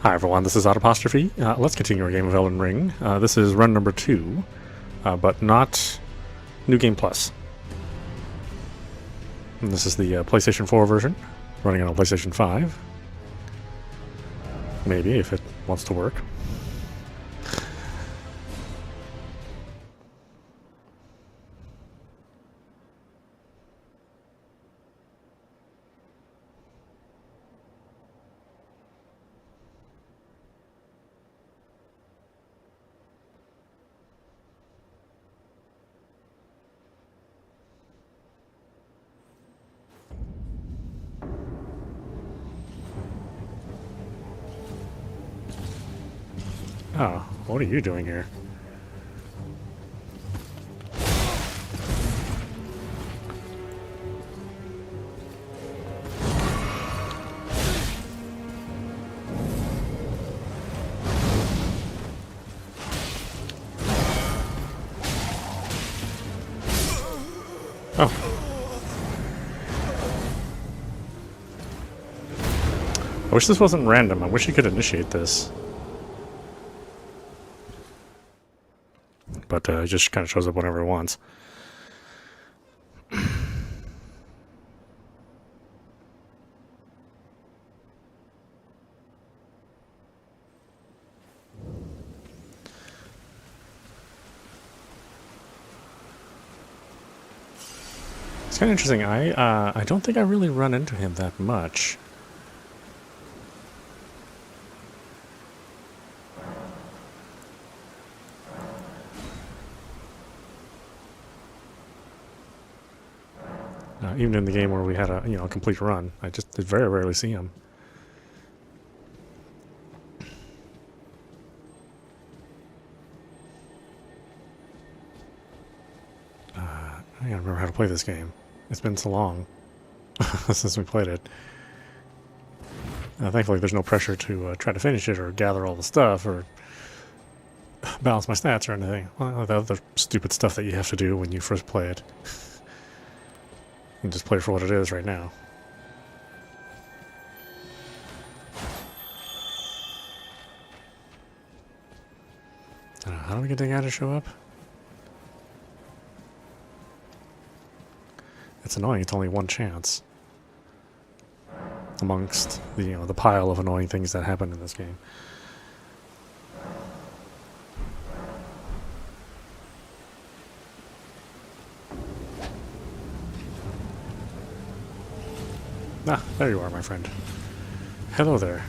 Hi everyone, this is audap. Let's continue our game of Elden Ring. This is run number 2, but not New Game Plus. And this is the PlayStation 4 version, running on a PlayStation 5. Maybe, if it wants to work. Oh, what are you doing here? Oh. I wish this wasn't random. I wish you could initiate this. But it just kind of shows up whenever it wants. It's kind of interesting. I don't think I really run into him that much. Even in the game where we had a complete run, I just very rarely see him. I gotta remember how to play this game. It's been so long since we played it. Thankfully, there's no pressure to try to finish it or gather all the stuff or balance my stats or anything. Well, the other stupid stuff that you have to do when you first play it. And just play for what it is right now. How do we get the guy to show up? It's annoying. It's only one chance amongst the the pile of annoying things that happen in this game. Ah, there you are, my friend. Hello there.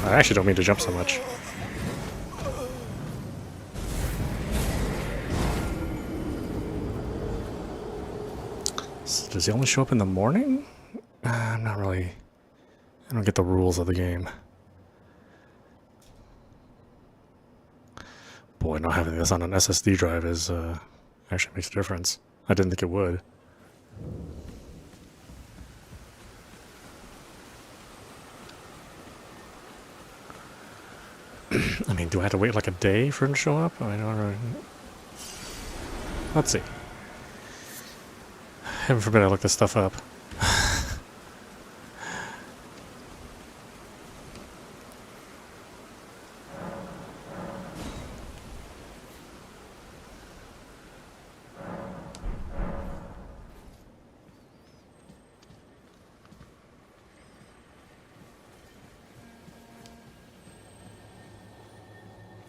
I actually don't mean to jump so much. So does he only show up in the morning? I'm not really... I don't get the rules of the game. Boy, not having this on an SSD drive is actually makes a difference. I didn't think it would. I mean, do I have to wait like a day for him to show up? I don't really... Let's see. Heaven forbid I look this stuff up.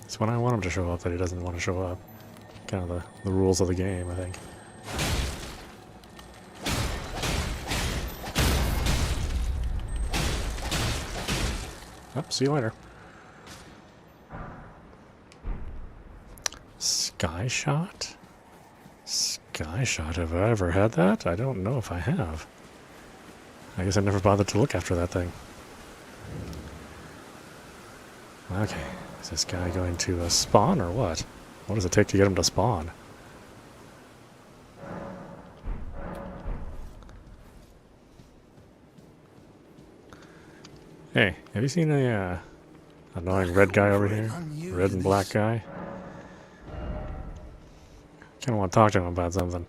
It's when I want him to show up that he doesn't want to show up. Kind of the rules of the game, I think. Oh, see you later. Sky shot? Sky shot, have I ever had that? I don't know if I have. I guess I never bothered to look after that thing. Okay, is this guy going to spawn or what? What does it take to get him to spawn? Hey, have you seen a annoying red guy over here? Red and black guy? Kind of want to talk to him about something.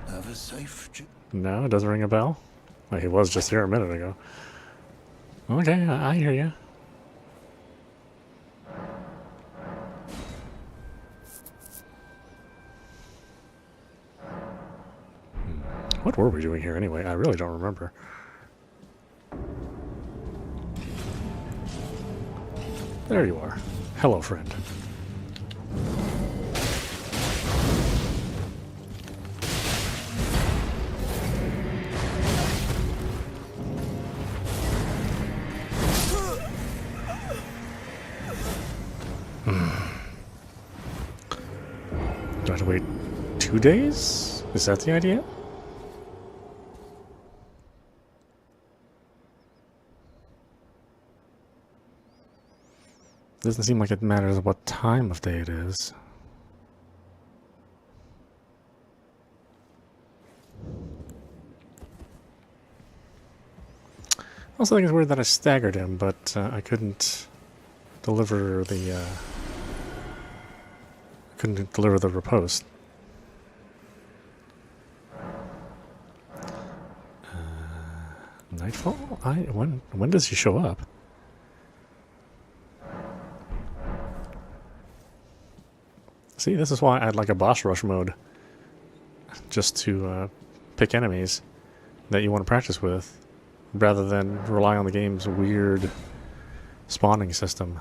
Have a safe No, it doesn't ring a bell. Well, he was just here a minute ago. Okay, I hear you. What were we doing here anyway? I really don't remember. There you are. Hello, friend. Do I have to wait 2 days? Is that the idea? Doesn't seem like it matters what time of day it is. I also think it's weird that I staggered him, but I couldn't deliver the riposte. Nightfall? When does he show up? See, this is why I'd like a boss rush mode. Just to pick enemies that you want to practice with, rather than rely on the game's weird spawning system.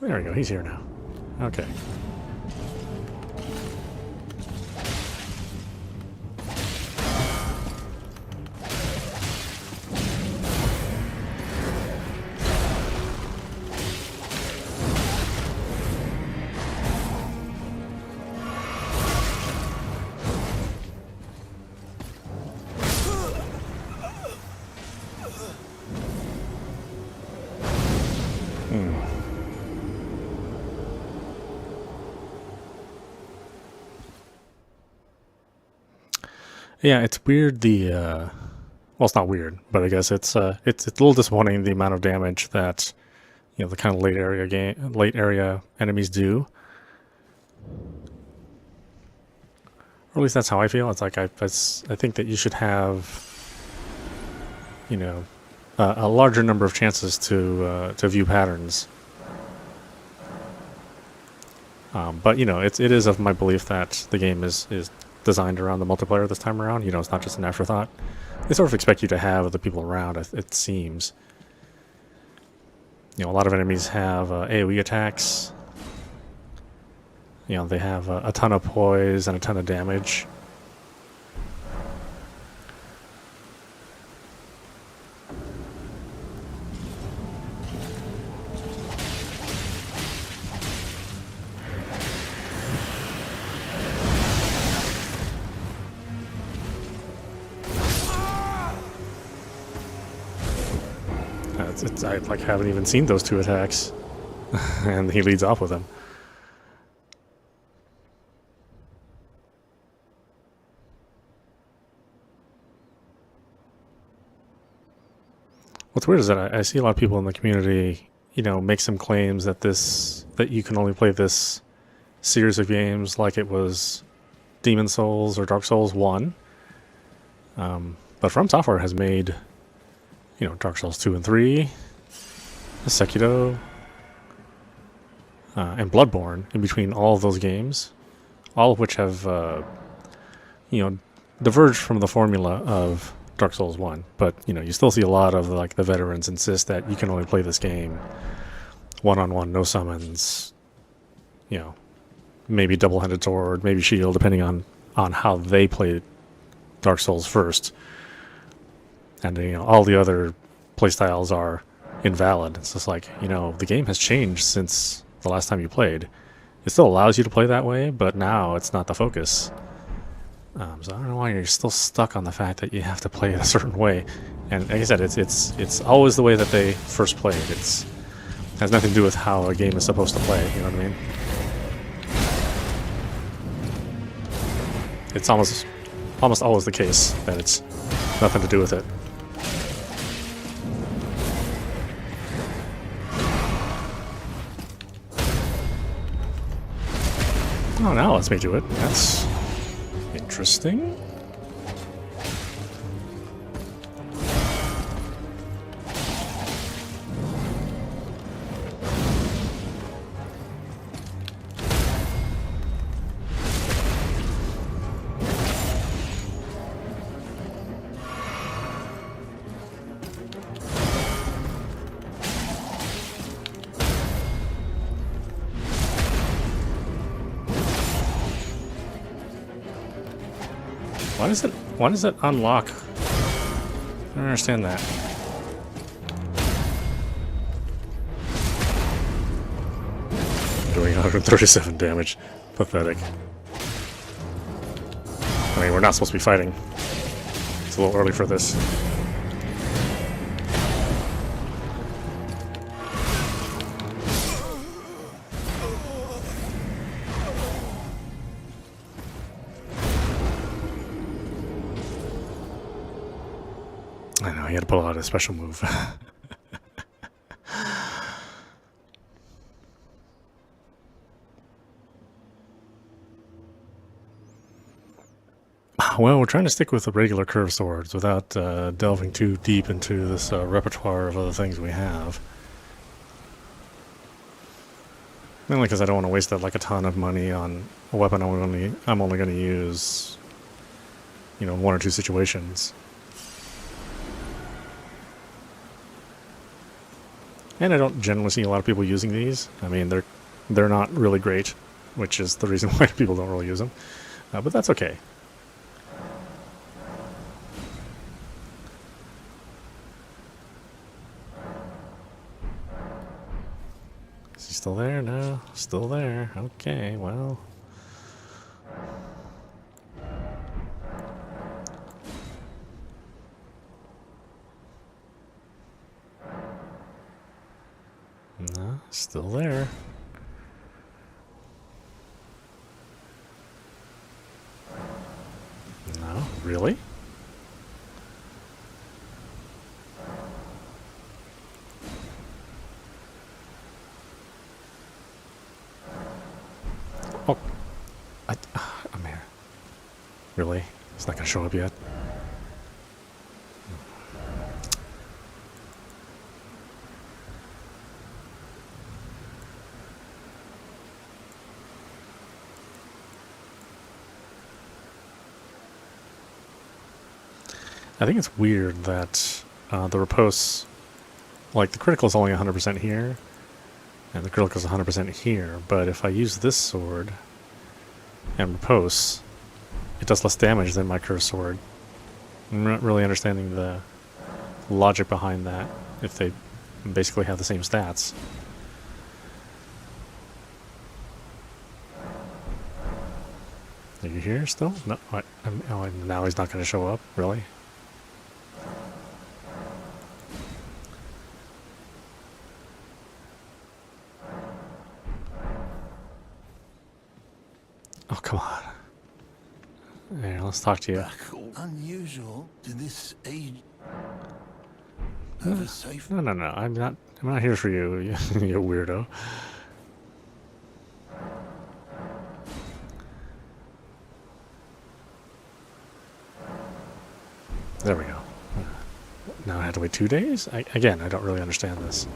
There we go, he's here now. Okay. Yeah, it's weird. Well, it's not weird, but I guess it's a little disappointing the amount of damage that the kind of late area enemies do. Or at least that's how I feel. It's like I think that you should have a larger number of chances to view patterns. But it is of my belief that the game is designed around the multiplayer this time around. It's not just an afterthought. They sort of expect you to have the people around, it seems. A lot of enemies have AoE attacks. They have a ton of poise and a ton of damage. I haven't even seen those two attacks, and he leads off with them. What's weird is that I see a lot of people in the community, make some claims that you can only play this series of games like it was Demon Souls or Dark Souls 1. But From Software has made Dark Souls 2 and 3, Sekiro, and Bloodborne in between all of those games, all of which have, diverged from the formula of Dark Souls 1. But, you still see a lot of, the veterans insist that you can only play this game one-on-one, no summons, maybe double-handed sword, maybe shield, depending on how they played Dark Souls first. And all the other playstyles are invalid. It's just like, the game has changed since the last time you played. It still allows you to play that way, but now it's not the focus. So I don't know why you're still stuck on the fact that you have to play it a certain way. And like I said, it's always the way that they first played. It has nothing to do with how a game is supposed to play. You know what I mean? It's almost always the case that it's nothing to do with it. Oh, now lets me do it. That's interesting. Why does it unlock? I don't understand that. Doing 137 damage. Pathetic. I mean, we're not supposed to be fighting. It's a little early for this. I know, he had to pull out a special move. Well, we're trying to stick with the regular curved swords without delving too deep into this repertoire of other things we have. Mainly because I don't want to waste like a ton of money on a weapon I'm only going to use, you know, one or two situations. And I don't generally see a lot of people using these. I mean, they're not really great, which is the reason why people don't really use them. But that's okay. Is he still there? No, still there. Okay, well. No, still there. No, really? Oh, I'm here. Really? It's not gonna show up yet? I think it's weird that the riposte, like the critical is only 100% here, and the critical is 100% here, but if I use this sword and riposte, it does less damage than my curved sword. I'm not really understanding the logic behind that, if they basically have the same stats. Are you here still? No, now he's not going to show up, really? Oh, come on. There, let's talk to you. Unusual to this age. Safe. No, I'm not here for you, you weirdo. There we go. Now I have to wait 2 days? Again, I don't really understand this.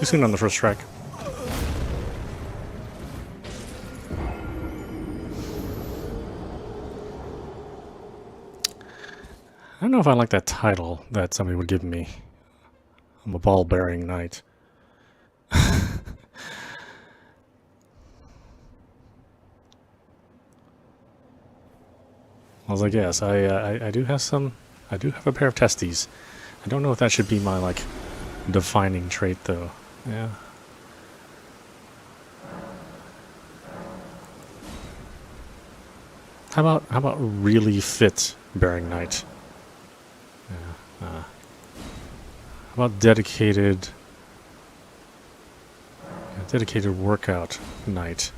Too soon on the first strike. I don't know if I like that title that somebody would give me. I'm a ball-bearing knight. I was like, yes, I do have some. I do have a pair of testes. I don't know if that should be my like defining trait, though. Yeah. How about really fit bearing knight? Yeah. How about dedicated workout knight?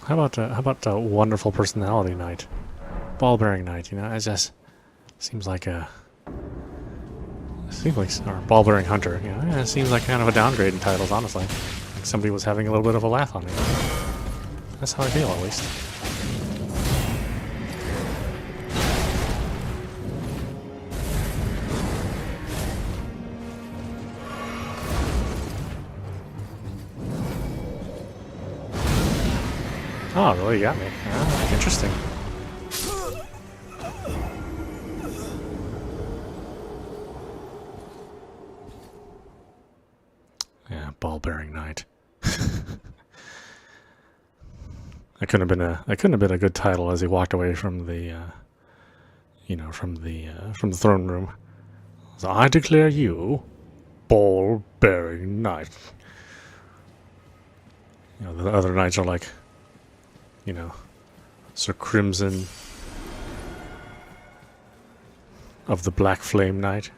How about a wonderful personality knight, ball bearing knight? You know, it just seems like or ball bearing hunter. You know, it seems like kind of a downgrade in titles, honestly. Like somebody was having a little bit of a laugh on me. That's how I feel, at least. Oh, really? You got me. Ah, interesting. Yeah, ball-bearing knight. That couldn't have been a good title as he walked away from the, from the throne room. So I declare you, ball-bearing knight. You know, the other knights are like, Sir Crimson of the Black Flame Knight.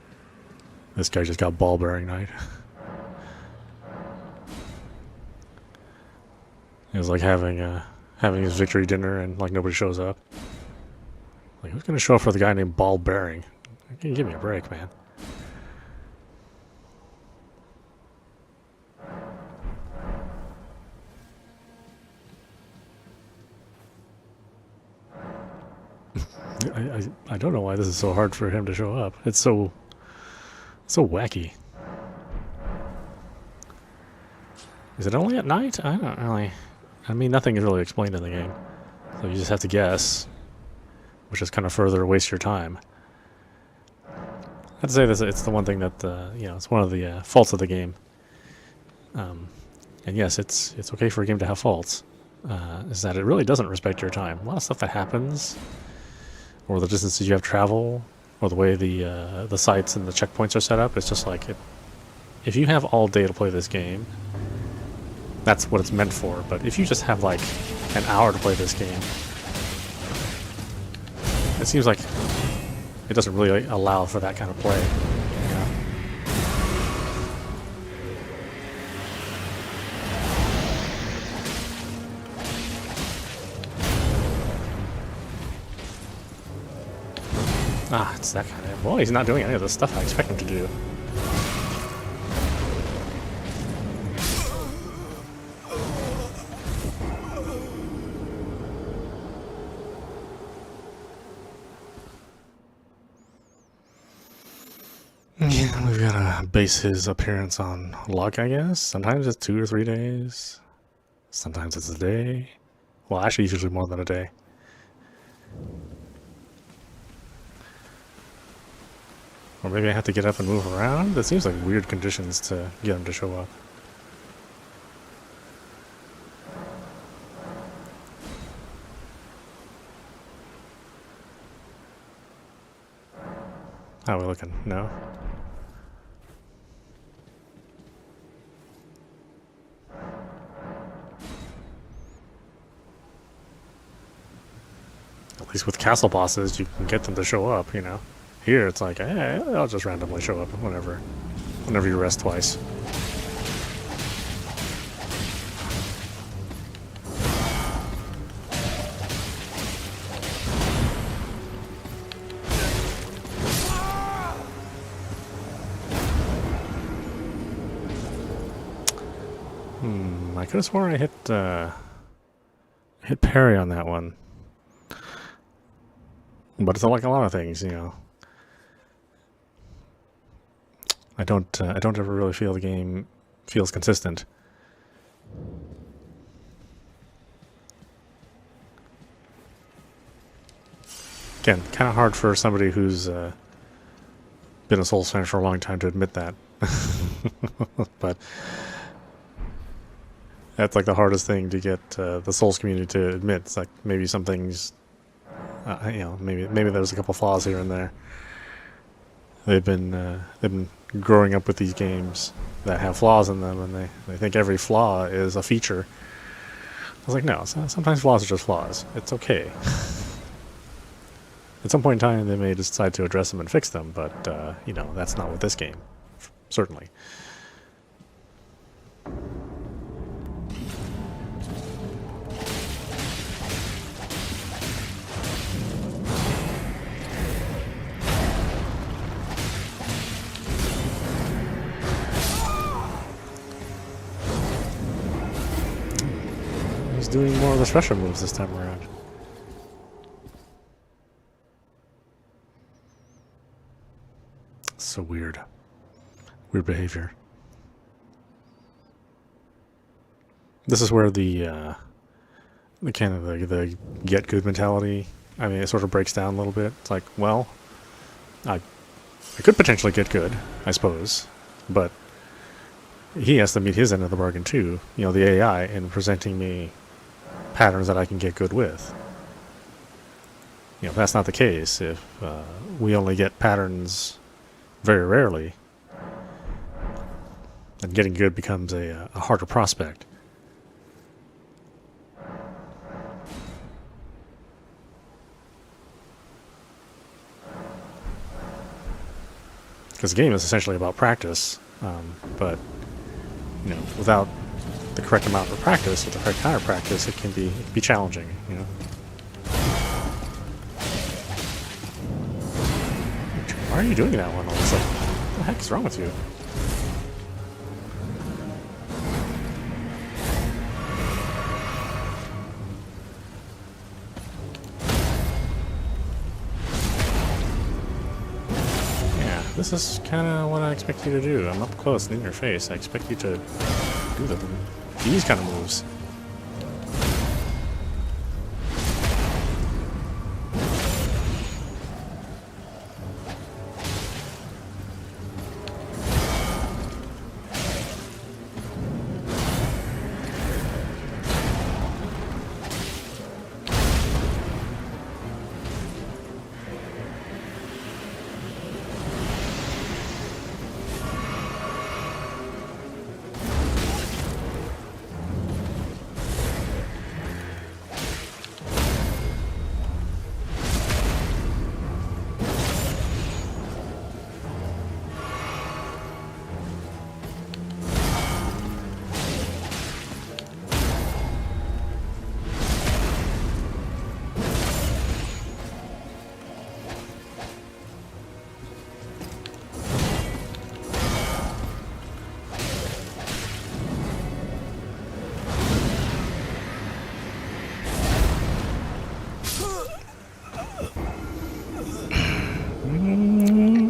This guy just got ball-bearing knight. It was like having his victory dinner and like nobody shows up. Like, who's gonna show up for the guy named Ball-bearing? Give me a break, man. I don't know why this is so hard for him to show up. It's so wacky. Is it only at night? I don't really. I mean, nothing is really explained in the game, so you just have to guess, which is kind of further waste your time. I'd say this. It's the one thing that it's one of the faults of the game. And yes, it's okay for a game to have faults. Is that it really doesn't respect your time. A lot of stuff that happens, or the distances you have to travel, or the way the sites and the checkpoints are set up. It's just like if you have all day to play this game, that's what it's meant for. But if you just have like an hour to play this game, it seems like it doesn't really allow for that kind of play. Yeah. Ah, it's that kind of... Well, he's not doing any of the stuff I expect him to do. Yeah, we've got to base his appearance on luck, I guess. Sometimes it's 2 or 3 days. Sometimes it's a day. Well, actually, it's usually more than a day. Or maybe I have to get up and move around? It seems like weird conditions to get him to show up. How are we looking? No? At least with castle bosses, you can get them to show up, you know? Here, it's like, I'll just randomly show up whenever you rest twice. I could have sworn I hit parry on that one. But it's like a lot of things, you know. I don't ever really feel the game feels consistent. Again, kind of hard for somebody who's been a Souls fan for a long time to admit that. But that's like the hardest thing to get the Souls community to admit. It's like maybe some things, you know, maybe there's a couple flaws here and there. They've been growing up with these games that have flaws in them, and they think every flaw is a feature. I was like, no, sometimes flaws are just flaws. It's okay. At some point in time, they may decide to address them and fix them, but, you know, that's not with this game. Certainly. He's doing more of the special moves this time around. So weird. Weird behavior. This is where the kind of the get good mentality, I mean, it sort of breaks down a little bit. It's like, well, I could potentially get good, I suppose, but he has to meet his end of the bargain too, you know, the AI, in presenting me patterns that I can get good with. You know, if that's not the case, if we only get patterns very rarely, then getting good becomes a harder prospect. Because the game is essentially about practice, but you know, without the correct amount of practice, with the correct kind of practice, it can be challenging. You know. Why are you doing that one all of a sudden? What the heck is wrong with you? Yeah, this is kind of what I expect you to do. I'm up close and in your face. I expect you to do these kind of moves.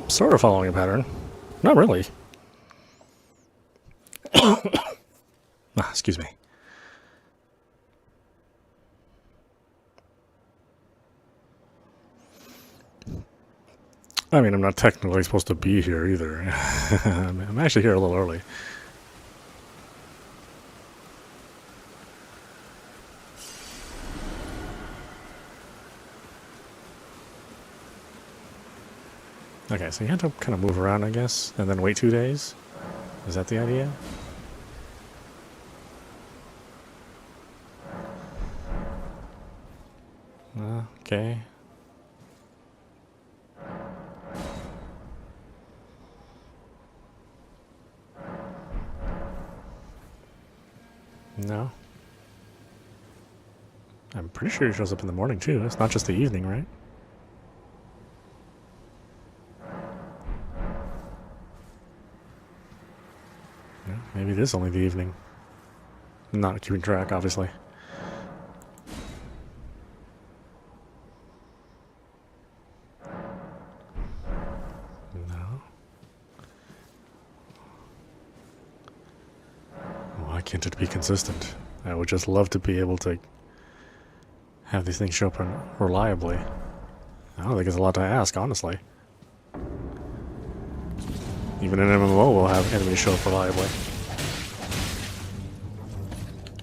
Sort of following a pattern. Not really. Excuse me. I mean, I'm not technically supposed to be here either. I'm actually here a little early. Okay, so you have to kind of move around, I guess, and then wait 2 days? Is that the idea? Okay. No. I'm pretty sure he shows up in the morning, too. It's not just the evening, right? Maybe it is only the evening. Not keeping track, obviously. No. Why can't it be consistent? I would just love to be able to have these things show up reliably. I don't think it's a lot to ask, honestly. Even an MMO will have enemies show up reliably.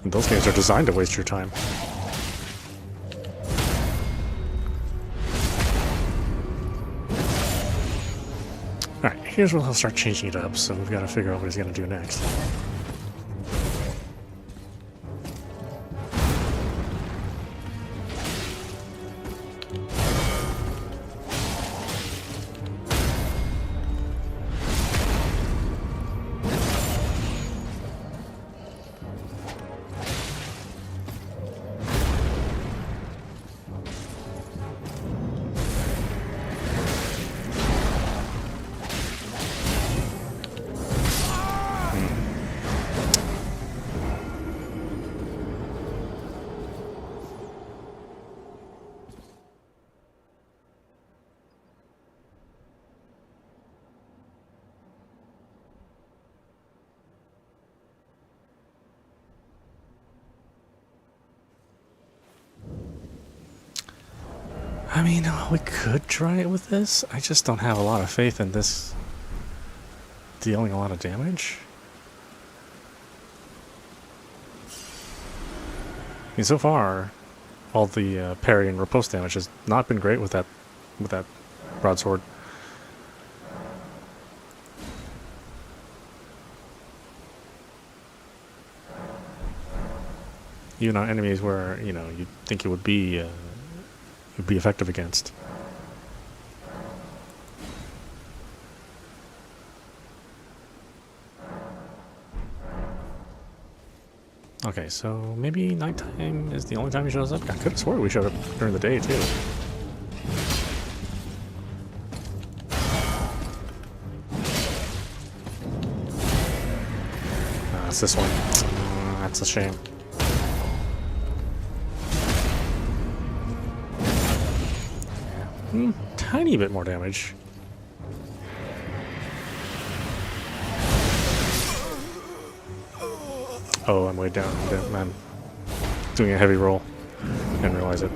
And those games are designed to waste your time. Alright, here's where I'll start changing it up, so we've got to figure out what he's going to do next. I mean, we could try it with this. I just don't have a lot of faith in this dealing a lot of damage. I mean, so far, all the parry and riposte damage has not been great with that broadsword. Even on enemies where, you know, you'd think it would be effective against. Okay, so maybe nighttime is the only time he shows up? I could have swore we showed up during the day, too. It's this one. That's a shame. Tiny bit more damage. Oh, I'm way down. I'm doing a heavy roll. Didn't realize it.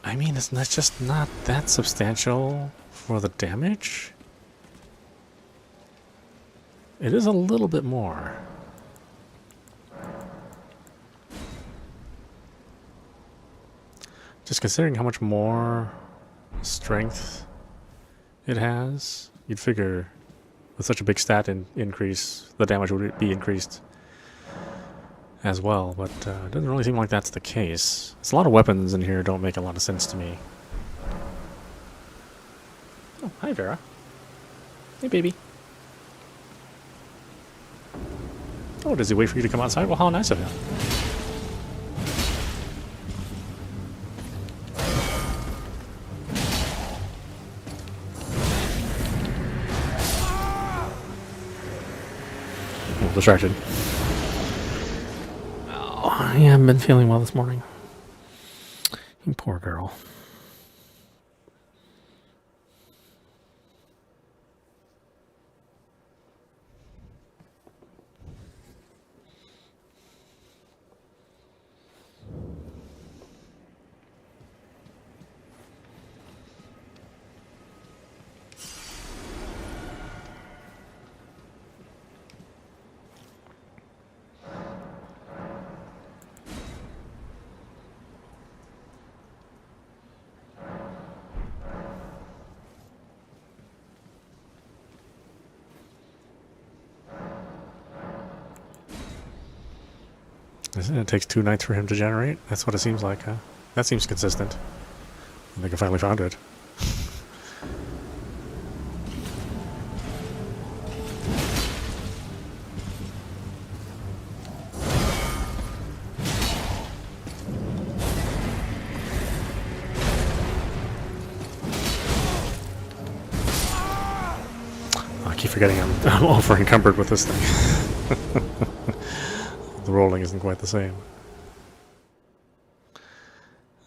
I mean, it's not just not that substantial for the damage. It is a little bit more. Just considering how much more strength it has, you'd figure with such a big stat increase, the damage would be increased as well, but it doesn't really seem like that's the case. There's a lot of weapons in here don't make a lot of sense to me. Oh, hi Vera. Hey baby. Oh, does he wait for you to come outside? Well, how nice of him. Oh, distracted. I haven't been feeling well this morning. You poor girl. It takes 2 nights for him to generate. That's what it seems like, huh? That seems consistent. I think I finally found it. keep forgetting I'm over encumbered with this thing. The rolling isn't quite the same.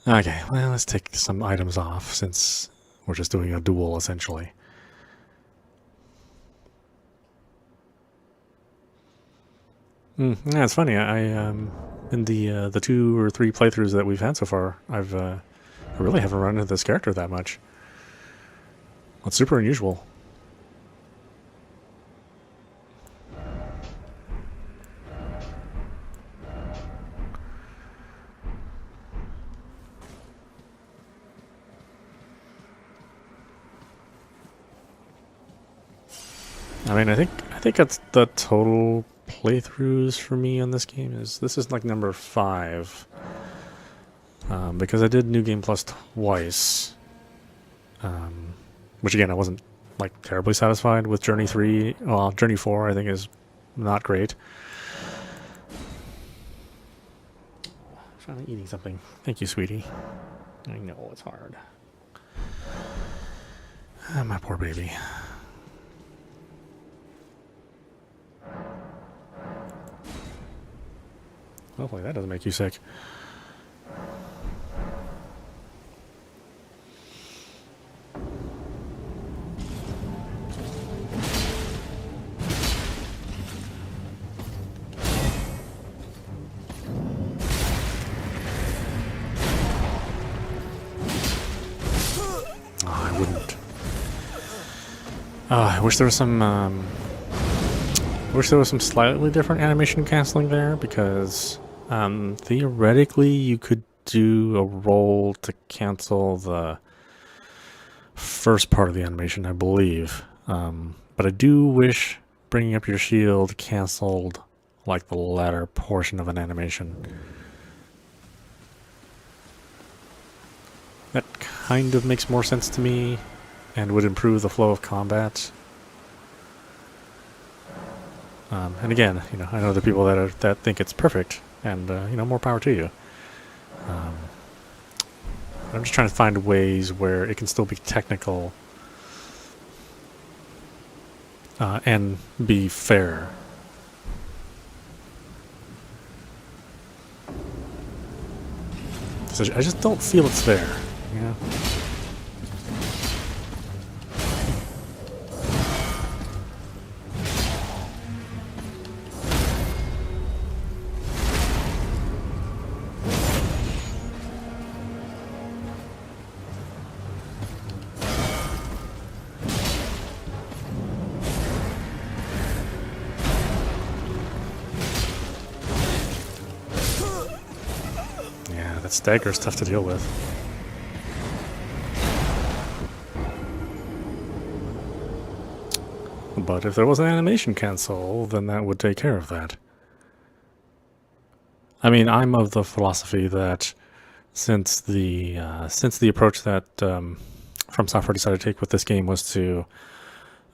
Okay, well, let's take some items off since we're just doing a duel essentially. Yeah, it's funny. I in the 2 or 3 playthroughs that we've had so far, I really haven't run into this character that much. It's super unusual. I mean, I think that's the total playthroughs for me on this game. This is like number 5, because I did New Game Plus twice, which again I wasn't like terribly satisfied with. Journey 3, well, Journey 4 I think is not great. I'm trying to eating something. Thank you, sweetie. I know it's hard. Ah, my poor baby. Hopefully that doesn't make you sick. Oh, I wouldn't. I wish there was some. Wish there was some slightly different animation canceling there, because theoretically you could do a roll to cancel the first part of the animation, I believe. But I do wish bringing up your shield canceled like the latter portion of an animation. That kind of makes more sense to me and would improve the flow of combat. And again, you know, I know the people that think it's perfect, and you know, more power to you. I'm just trying to find ways where it can still be technical and be fair. So I just don't feel it's there, you know? Stagger's tough to deal with. But if there was an animation cancel, then that would take care of that. I mean, I'm of the philosophy that since the approach that From Software decided to take with this game was to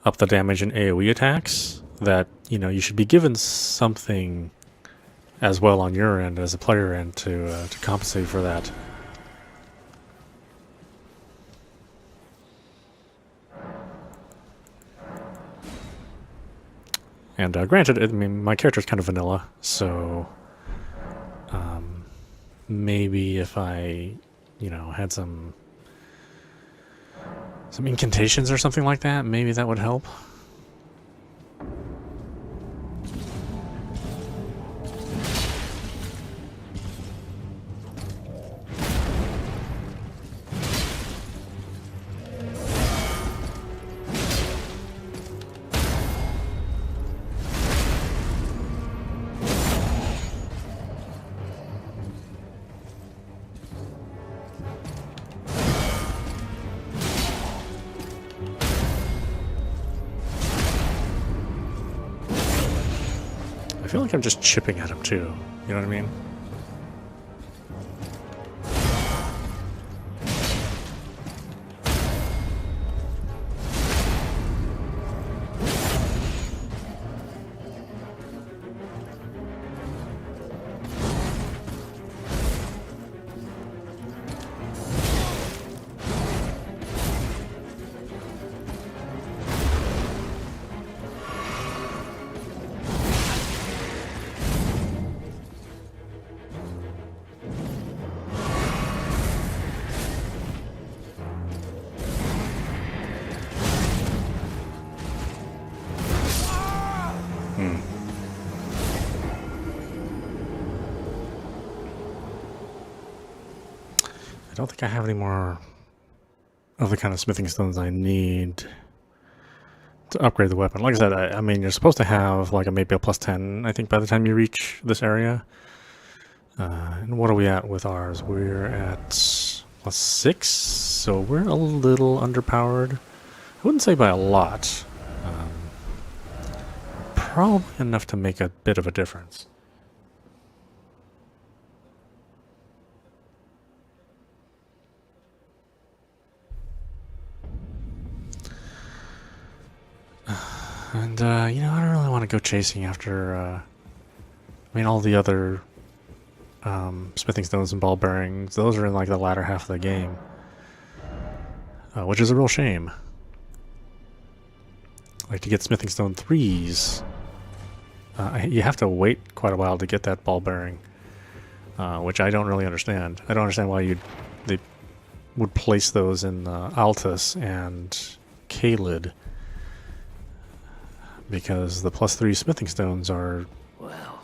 up the damage in AoE attacks, that, you know, you should be given something as well on your end as a player end to compensate for that. And granted, I mean, my character's kind of vanilla, so maybe if I, you know, had some incantations or something like that, maybe that would help. I feel like I'm just chipping at him too, you know what I mean? don't think I have any more of the kind of smithing stones I need to upgrade the weapon. Like I said, I mean, you're supposed to have like maybe a plus 10, I think, by the time you reach this area. And what are we at with ours? We're at plus 6, so we're a little underpowered. I wouldn't say by a lot. Probably enough to make a bit of a difference. And, you know, I don't really want to go chasing after, I mean, all the other smithing stones and ball bearings. Those are in, like, the latter half of the game. Which is a real shame. Like, to get smithing stone 3s, you have to wait quite a while to get that ball bearing, which I don't really understand. I don't understand why they would place those in Altus and Kaled, because the plus 3 smithing stones are, Well,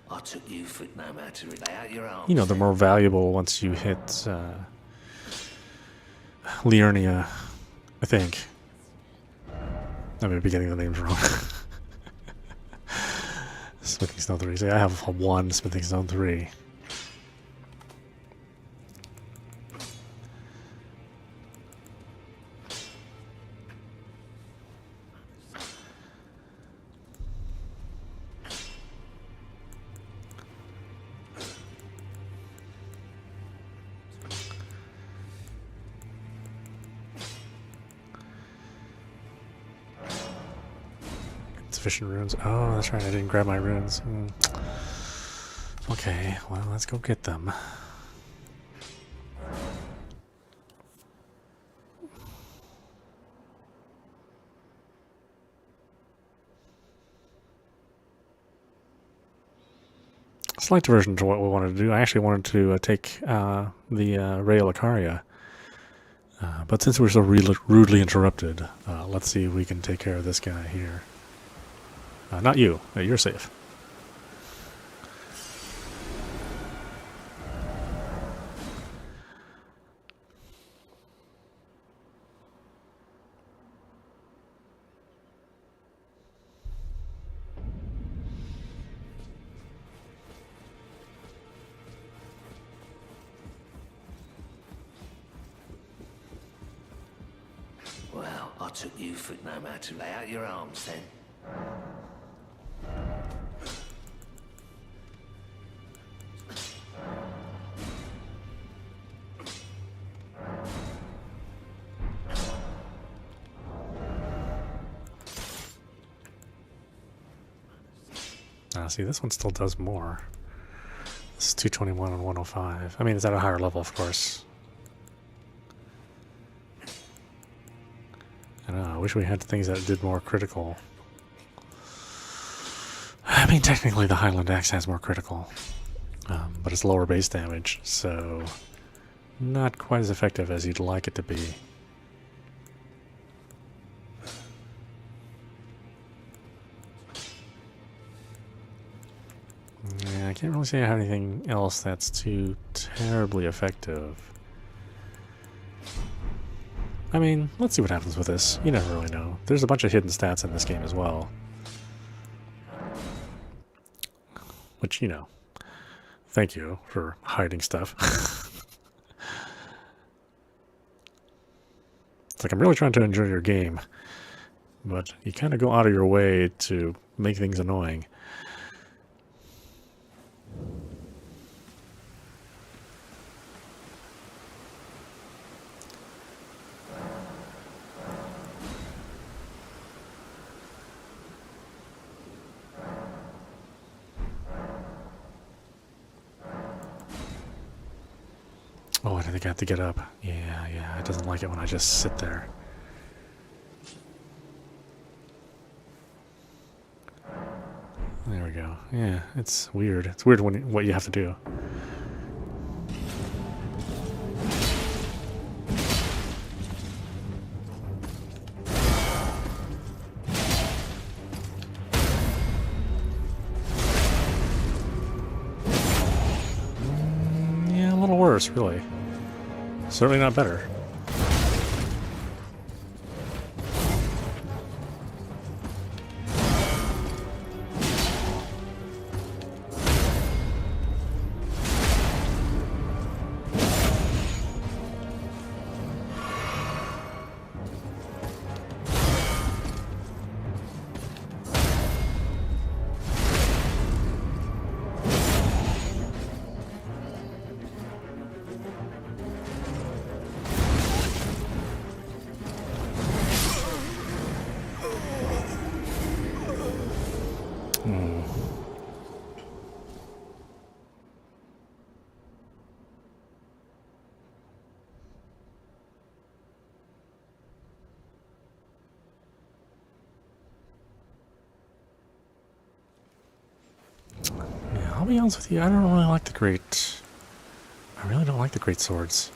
I took you for it no matter. Lay out your arms. you know, they're more valuable once you hit Liurnia, I think. I may be getting the names wrong. Smithing Stone 3. So I have one Smithing Stone 3. Sufficient runes. Oh, that's right. I didn't grab my runes. Okay, well, let's go get them. Slight diversion to what we wanted to do. I actually wanted to take the Ray Lucaria. But since we're so rudely interrupted, let's see if we can take care of this guy here. Not you. You're safe. Well, I took you for it no matter. Lay out your arms then. See, this one still does more. This is 221 and 105. I mean, it's at a higher level, of course. I know, I wish we had things that did more critical. I mean, technically the Highland Axe has more critical, but it's lower base damage, so not quite as effective as you'd like it to be. Yeah, I can't really say I have anything else that's too terribly effective. I mean, let's see what happens with this. You never really know. There's a bunch of hidden stats in this game as well. Which, you know, thank you for hiding stuff. It's like, I'm really trying to enjoy your game, but you kind of go out of your way to make things annoying. Oh, I think I have to get up. Yeah, it doesn't like it when I just sit there. There we go. Yeah, it's weird. It's weird when what you have to do. Yeah, a little worse, really. Certainly not better. I'll be honest with you, I don't really like the great... I really don't like the great swords.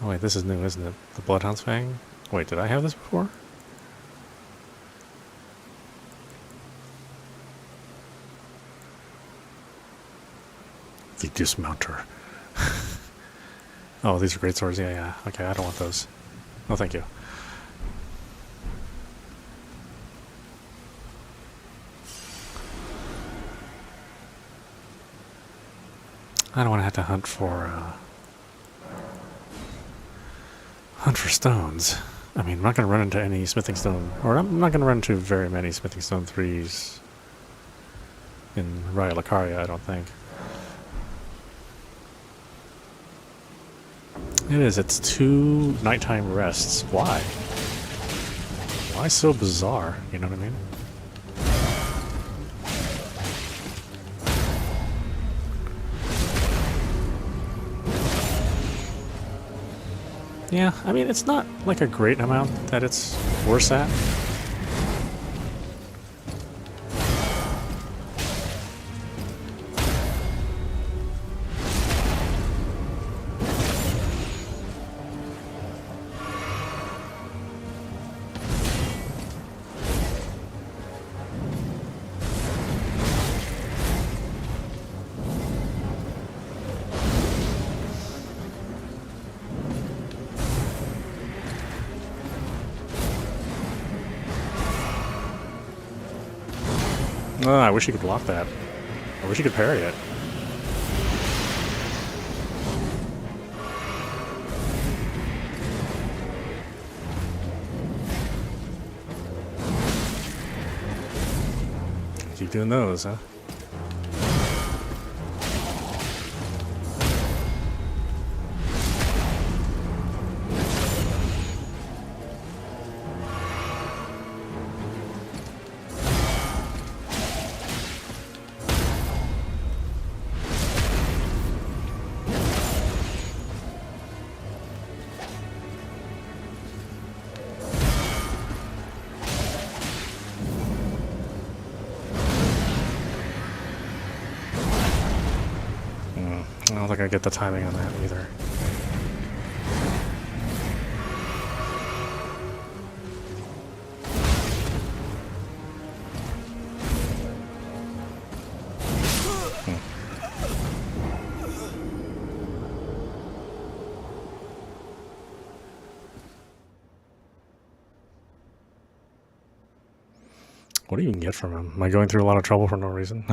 Oh wait, this is new, isn't it? The Bloodhound's Fang? Wait, did I have this before? The Dismounter. Oh, these are great swords, yeah. Okay, I don't want those. No, thank you. I don't want to have to hunt for stones. I mean, I'm not going to run into any smithing stone, or I'm not going to run into very many smithing stone 3s in Raya Lucaria, I don't think. It is, it's 2 nighttime rests. Why? Why so bizarre, you know what I mean? Yeah, I mean, it's not like a great amount that it's worse at. Oh, I wish you could block that. I wish you could parry it. Keep doing those, huh? I don't think I get the timing on that either. What do you even get from him? Am I going through a lot of trouble for no reason?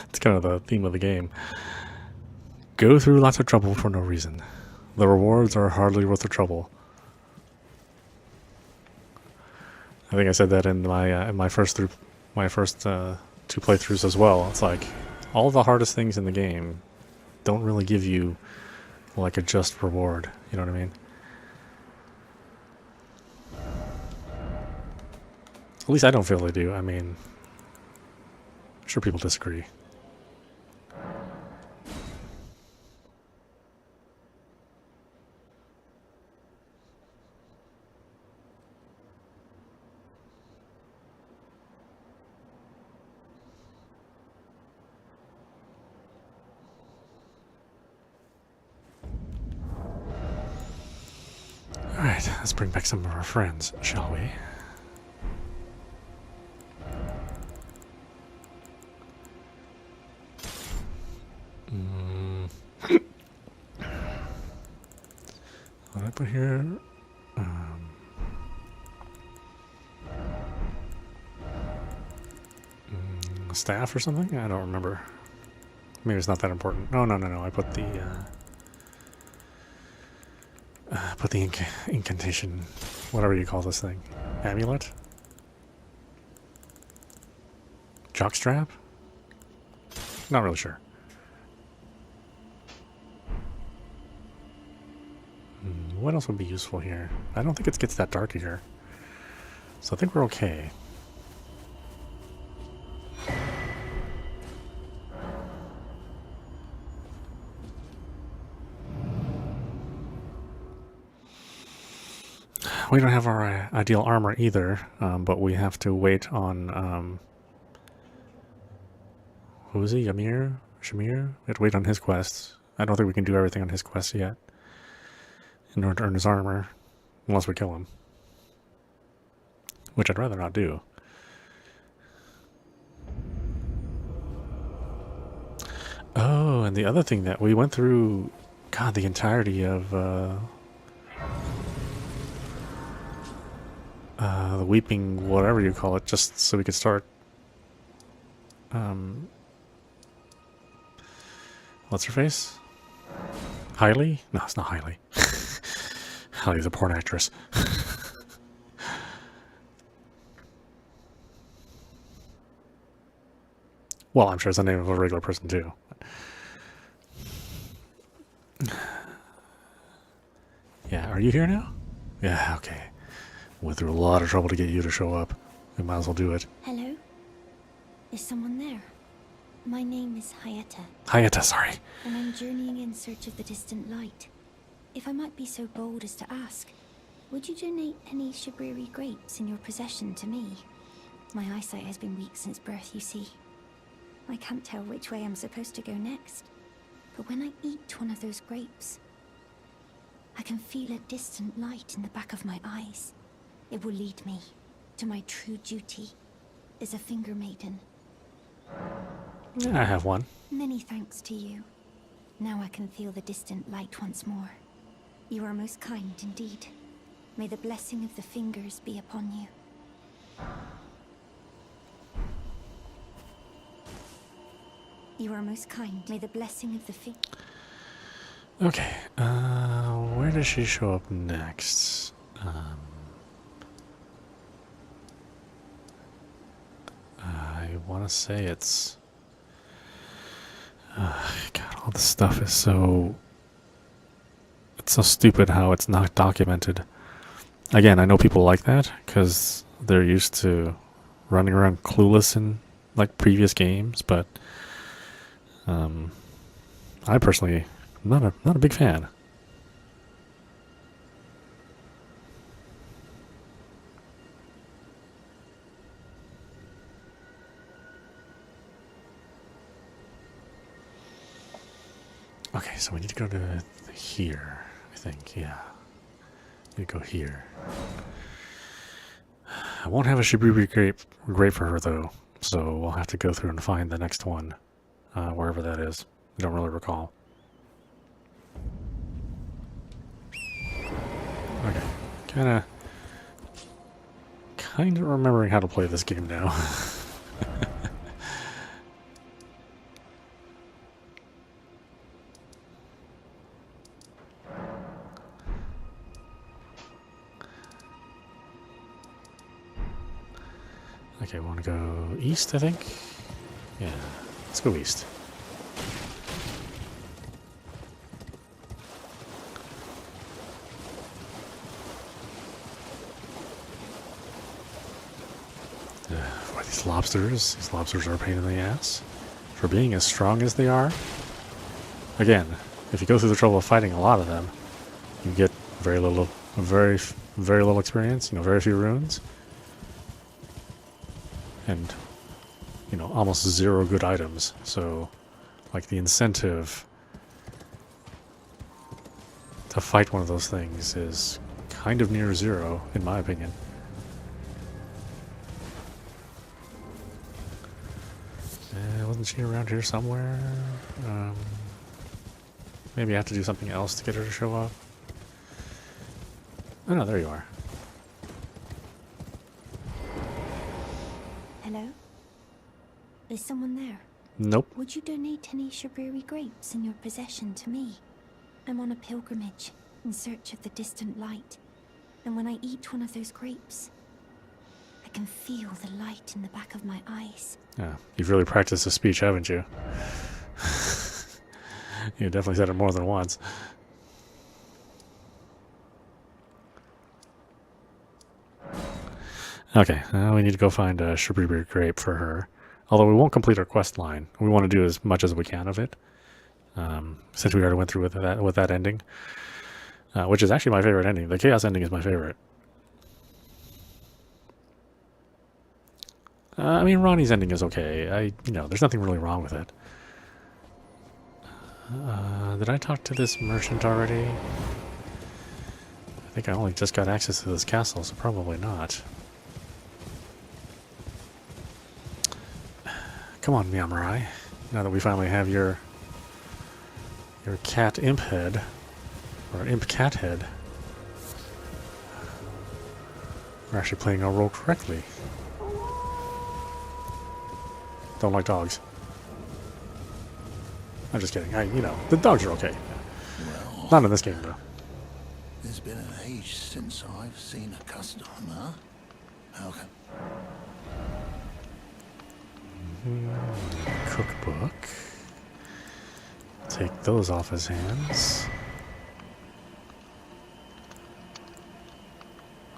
It's kind of the theme of the game. Go through lots of trouble for no reason. The rewards are hardly worth the trouble. I think I said that in my first 2 playthroughs as well. It's like all the hardest things in the game don't really give you like a just reward. You know what I mean? At least I don't feel they do. I mean, I'm sure people disagree. Alright, let's bring back some of our friends, shall we? put here? Um, staff or something? I don't remember. Maybe it's not that important. No, no, no, no. I put the incantation, whatever you call this thing, amulet, jockstrap. Not really sure. What else would be useful here? I don't think it gets that dark here, so I think we're okay. We don't have our ideal armor either, but we have to wait on, who is he? Shamir? We have to wait on his quests. I don't think we can do everything on his quests yet in order to earn his armor, unless we kill him. Which I'd rather not do. Oh, and the other thing that we went through, God, the entirety of, the weeping, whatever you call it, just so we could start, what's her face? Hailey? No, it's not Hailey. Hailey's a porn actress. Well, I'm sure it's the name of a regular person too. Yeah, are you here now? Yeah, okay. Went through a lot of trouble to get you to show up. We might as well do it. Hello? Is someone there? My name is Hayata. Hayata, sorry. And I'm journeying in search of the distant light. If I might be so bold as to ask, would you donate any Shibriri grapes in your possession to me? My eyesight has been weak since birth, you see. I can't tell which way I'm supposed to go next. But when I eat one of those grapes, I can feel a distant light in the back of my eyes. It will lead me to my true duty as a finger maiden. Yeah, I have one. Many thanks to you. Now I can feel the distant light once more. You are most kind indeed. May the blessing of the fingers be upon you. You are most kind. May the blessing of the Okay, where does she show up next? I want to say it's... God, all this stuff is so... It's so stupid how it's not documented. Again, I know people like that, because they're used to running around clueless in, like, previous games, but... I personally... not a big fan. Okay, so we need to go to here, I think, yeah. We go here. I won't have a Shibuya grape for her, though, so we'll have to go through and find the next one, wherever that is. I don't really recall. Okay, kind of remembering how to play this game now. Okay, we want to go east, I think? Yeah, let's go east. For these lobsters are a pain in the ass. For being as strong as they are. Again, if you go through the trouble of fighting a lot of them, you get very little experience, very few runes. And, almost zero good items. So, like, the incentive to fight one of those things is kind of near zero, in my opinion. Wasn't she around here somewhere? Maybe I have to do something else to get her to show up. Oh no, there you are. Hello? Is someone there? Nope. Would you donate any Shabriri grapes in your possession to me? I'm on a pilgrimage, in search of the distant light. And when I eat one of those grapes, I can feel the light in the back of my eyes. Yeah, you've really practiced the speech, haven't you? You definitely said it more than once. Okay, we need to go find a Shabriri grape for her. Although we won't complete our quest line. We want to do as much as we can of it. Since we already went through with that ending. Which is actually my favorite ending. The Chaos ending is my favorite. I mean, Ronnie's ending is okay. There's nothing really wrong with it. Did I talk to this merchant already? I think I only just got access to this castle, so probably not. Come on, Miamurai. Now that we finally have your cat imp head, or imp cat head, we're actually playing our role correctly. Don't like dogs. I'm just kidding. The dogs are okay. Well, Not in this game, though. there's been an age since I've seen a customer. How can... Cookbook. Take those off his hands.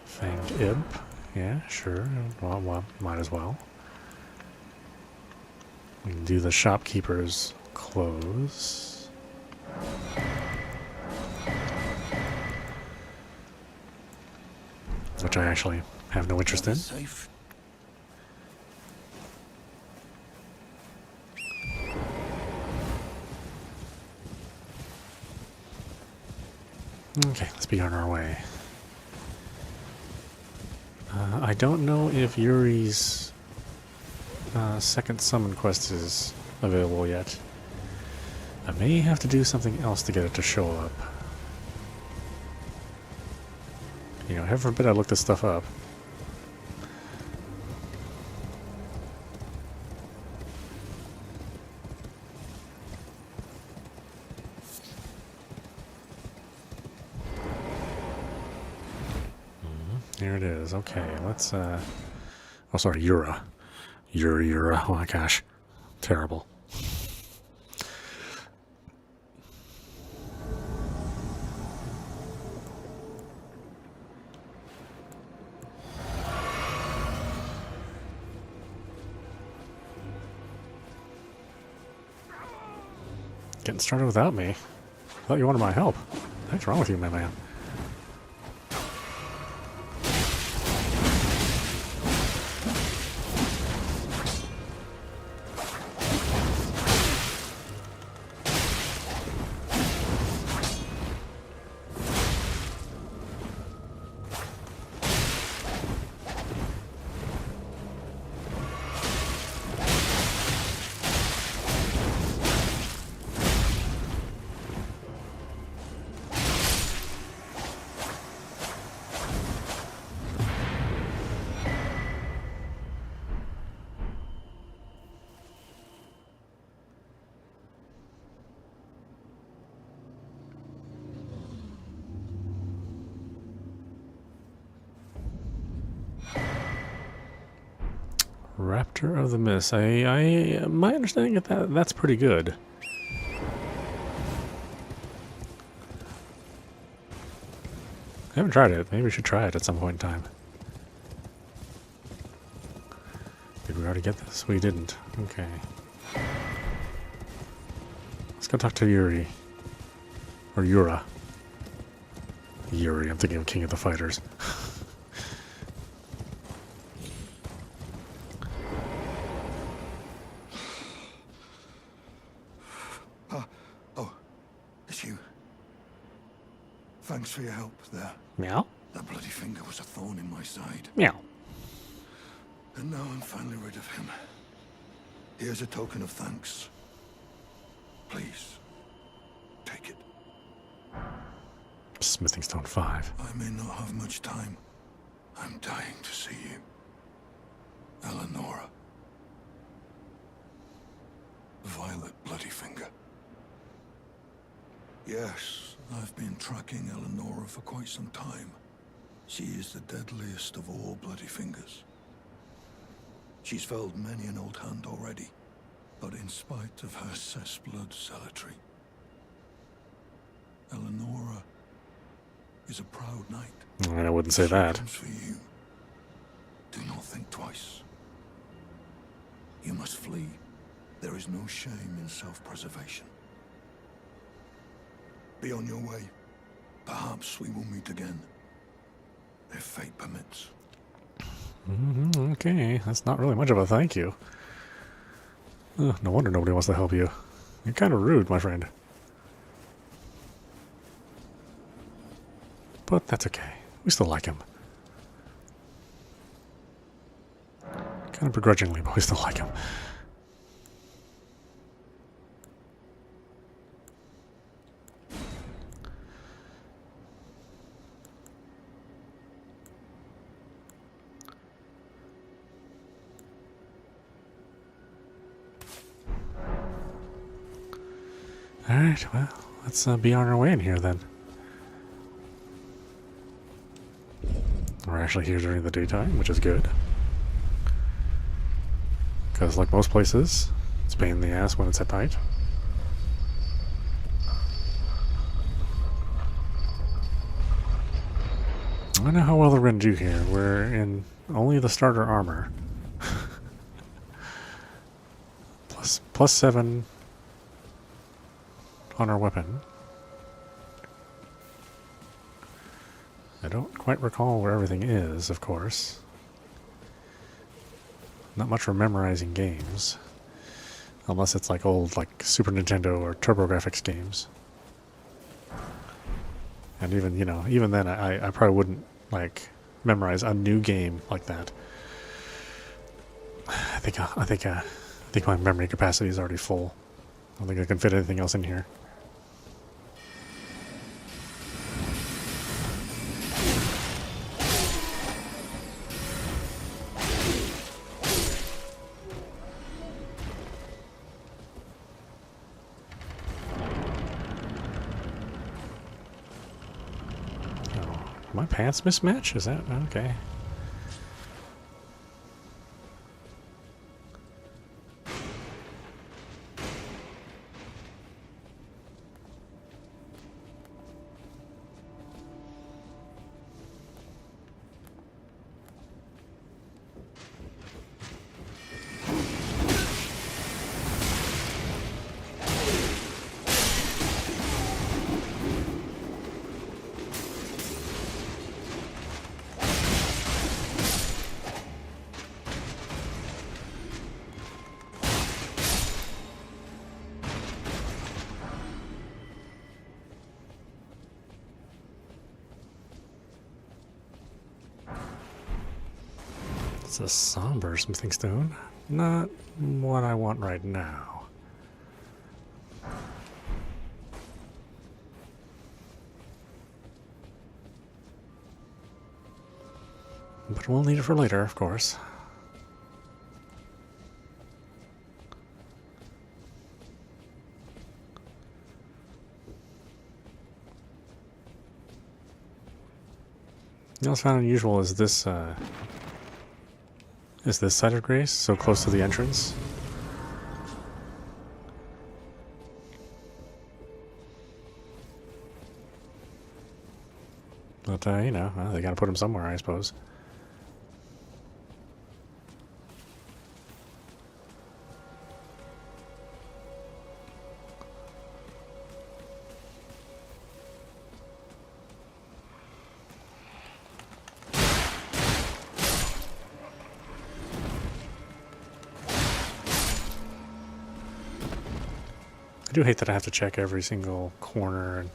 Fanged imp. Yeah, sure. Well, might as well. We can do the shopkeeper's clothes. Which I actually have no interest in. Safe. Okay, let's be on our way. I don't know if Yuri's second summon quest is available yet. I may have to do something else to get it to show up. Heaven forbid I look this stuff up. Here it is. Okay, let's, oh, sorry, Yura. Yura. Oh my gosh. Terrible. Getting started without me. I thought you wanted my help. What's wrong with you, my man? Raptor of the Mist. My understanding of that's pretty good. I haven't tried it. Maybe we should try it at some point in time. Did we already get this? We didn't. Okay. Let's go talk to Yuri. Or Yura. Yuri, I'm thinking of King of the Fighters. Thanks for your help there. Meow? That bloody finger was a thorn in my side. Meow. And now I'm finally rid of him. Here's a token of thanks. Please, take it. Smithing Stone 5. I may not have much time. I'm dying to see you. Eleonora. Violet Bloodyfinger. Yes, I've been tracking Eleonora for quite some time. She is the deadliest of all Bloodyfingers. She's felled many an old hand already, but in spite of her cessblood zealotry, Eleonora is a proud knight. I wouldn't say that. Comes for you. Do not think twice. You must flee. There is no shame in self-preservation. Be on your way. Perhaps we will meet again, if fate permits. Okay, that's not really much of a thank you. No wonder nobody wants to help you. You're kind of rude, my friend. But that's okay. We still like him. Kind of begrudgingly, but we still like him. Alright, well, let's be on our way in here then. We're actually here during the daytime, which is good. Because like most places, it's a pain in the ass when it's at night. I don't know how well they're going to do here. We're in only the starter armor. plus 7 on our weapon. I don't quite recall where everything is, of course. Not much for memorizing games. Unless it's like old, like Super Nintendo or TurboGrafx games. And even, you know, even then I probably wouldn't, like, memorize a new game like that. I think my memory capacity is already full. I don't think I can fit anything else in here. My pants mismatch? Is that okay? It's a somber smithing stone. Not what I want right now. But we'll need it for later, of course. You know what's found unusual is this site of grace so close to the entrance. But, you know, well, they gotta put them somewhere, I suppose. I do hate that I have to check every single corner and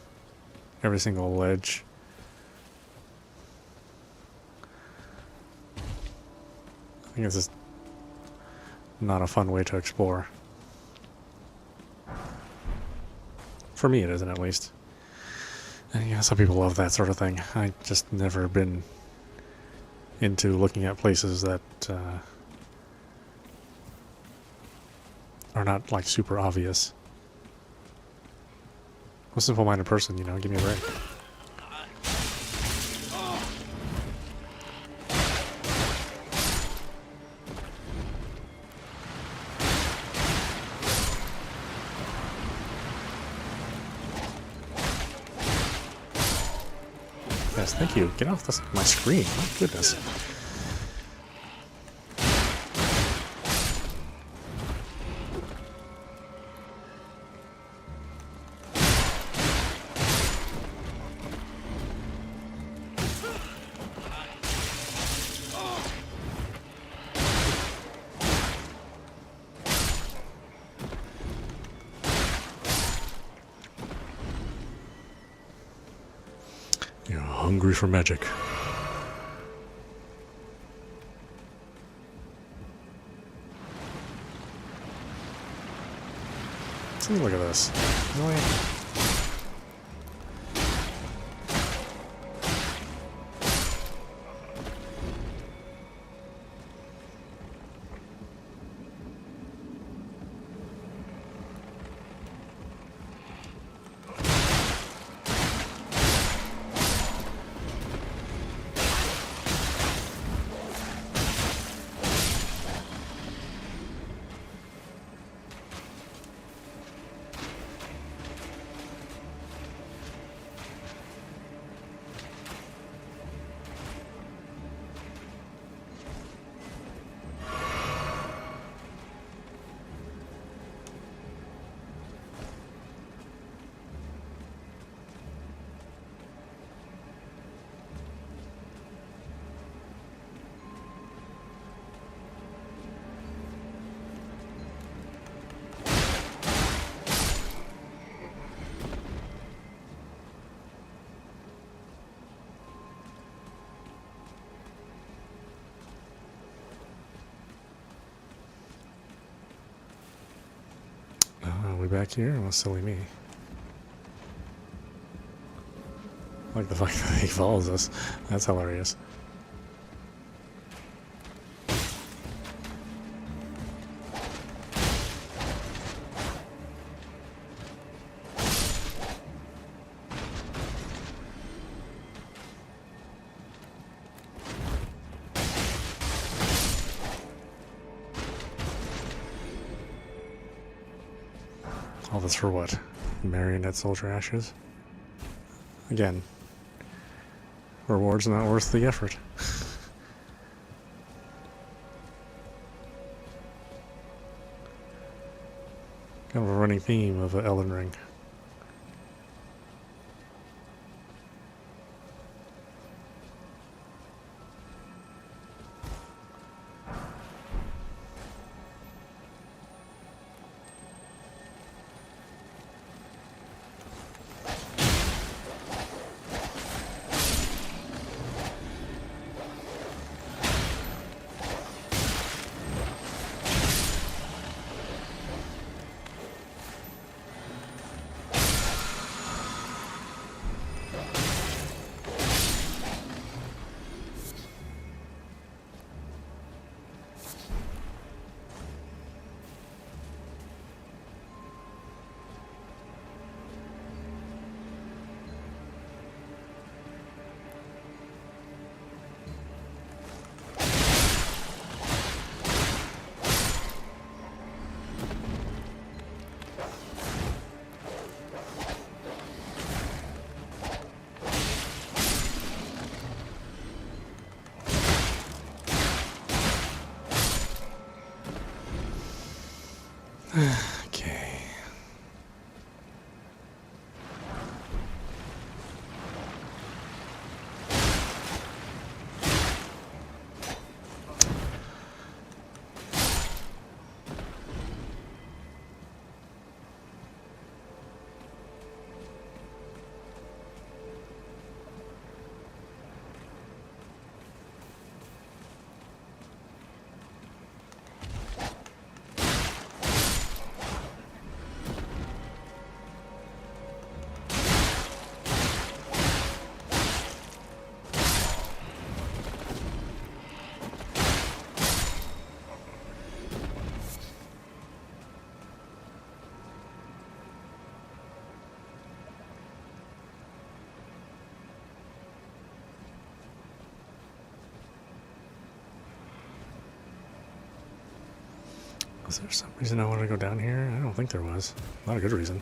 every single ledge. I think this is not a fun way to explore. For me it isn't, at least. And yeah, some people love that sort of thing. I just never been into looking at places that are not like super obvious. I'm a simple-minded person, you know, give me a break. Yes, thank you. Get off my screen. My goodness. You're hungry for magic. See, look at this. Really? We back here? Well, silly me. I like the fact that he follows us. That's hilarious. All this for what? Marionette soldier ashes? Again, reward's not worth the effort. Kind of a running theme of Elden Ring. Okay. Was there some reason I wanted to go down here? I don't think there was. Not a good reason.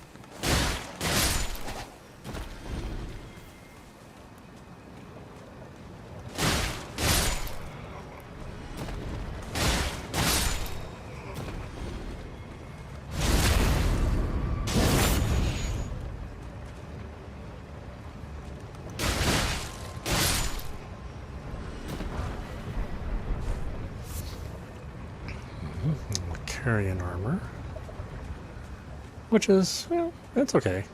Carrion armor, which is, well, it's okay.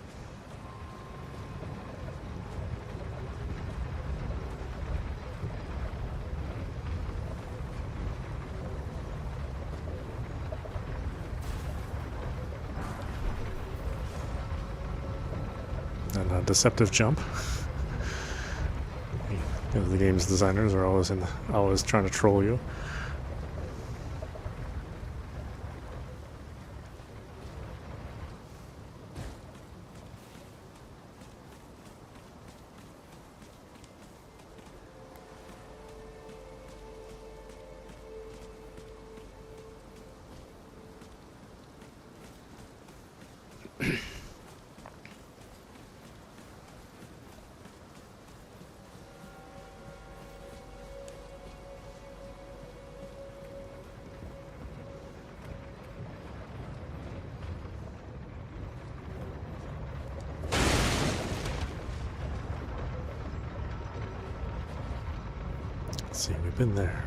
And a deceptive jump. You know, the game's designers are always trying to troll you. Let's see, we've been there.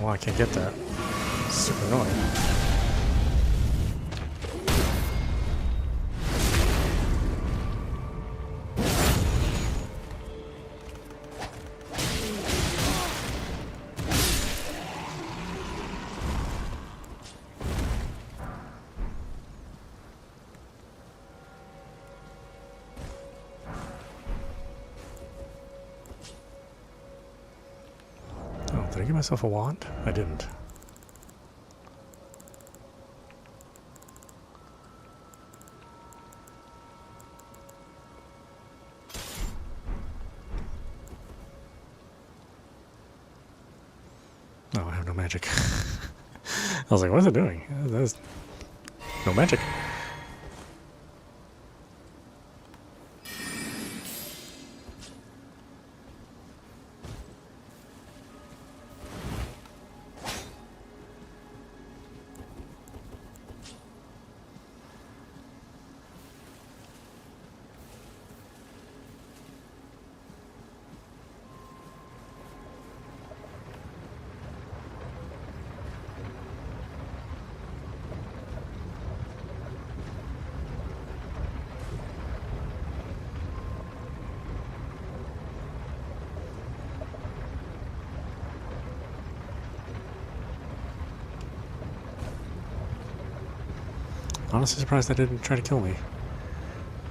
I can't get that. It's super annoying. Did I give myself a wand? I didn't. Oh, I have no magic. I was like, what is it doing? There's no magic. Honestly surprised that didn't try to kill me.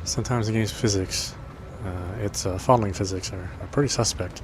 Sometimes the game's physics, its falling physics are pretty suspect.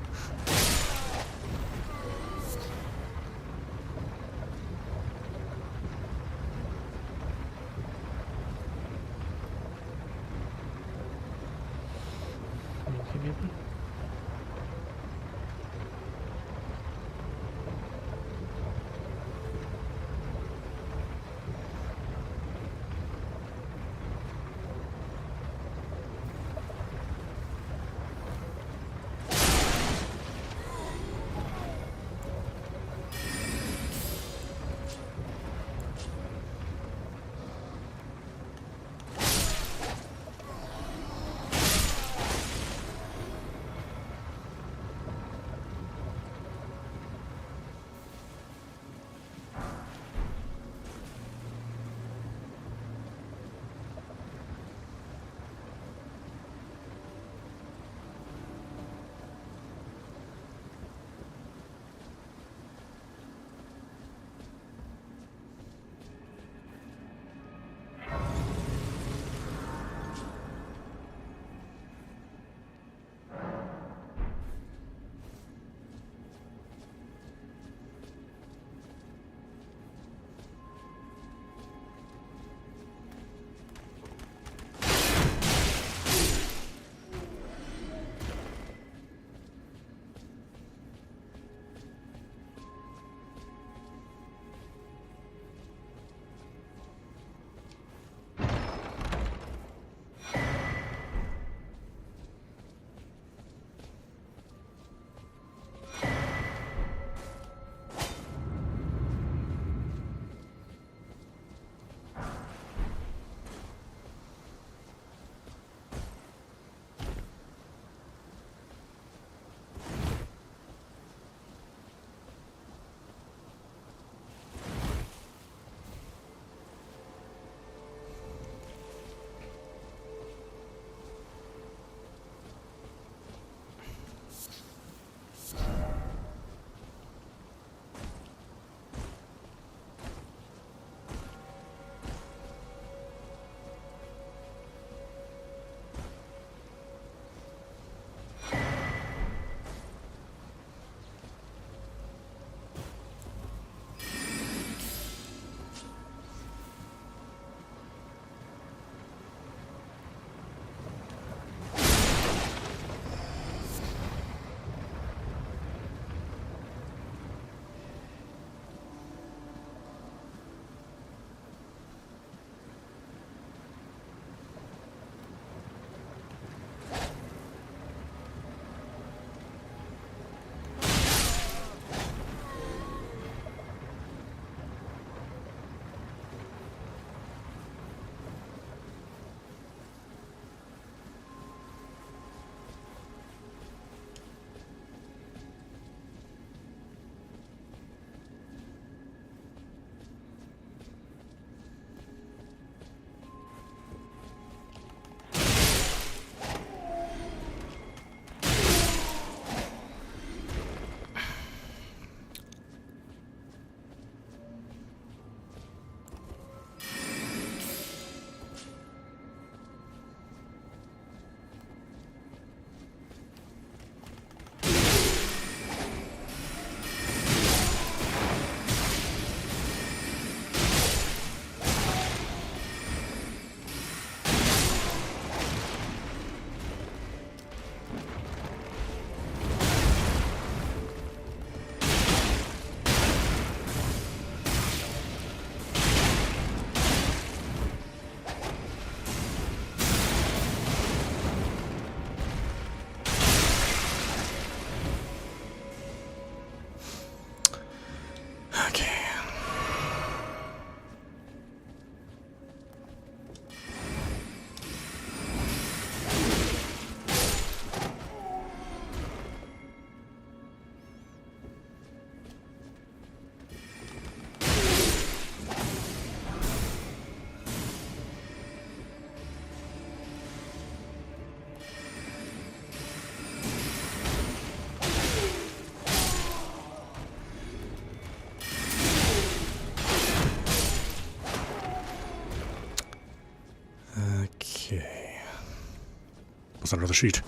What's under the sheet?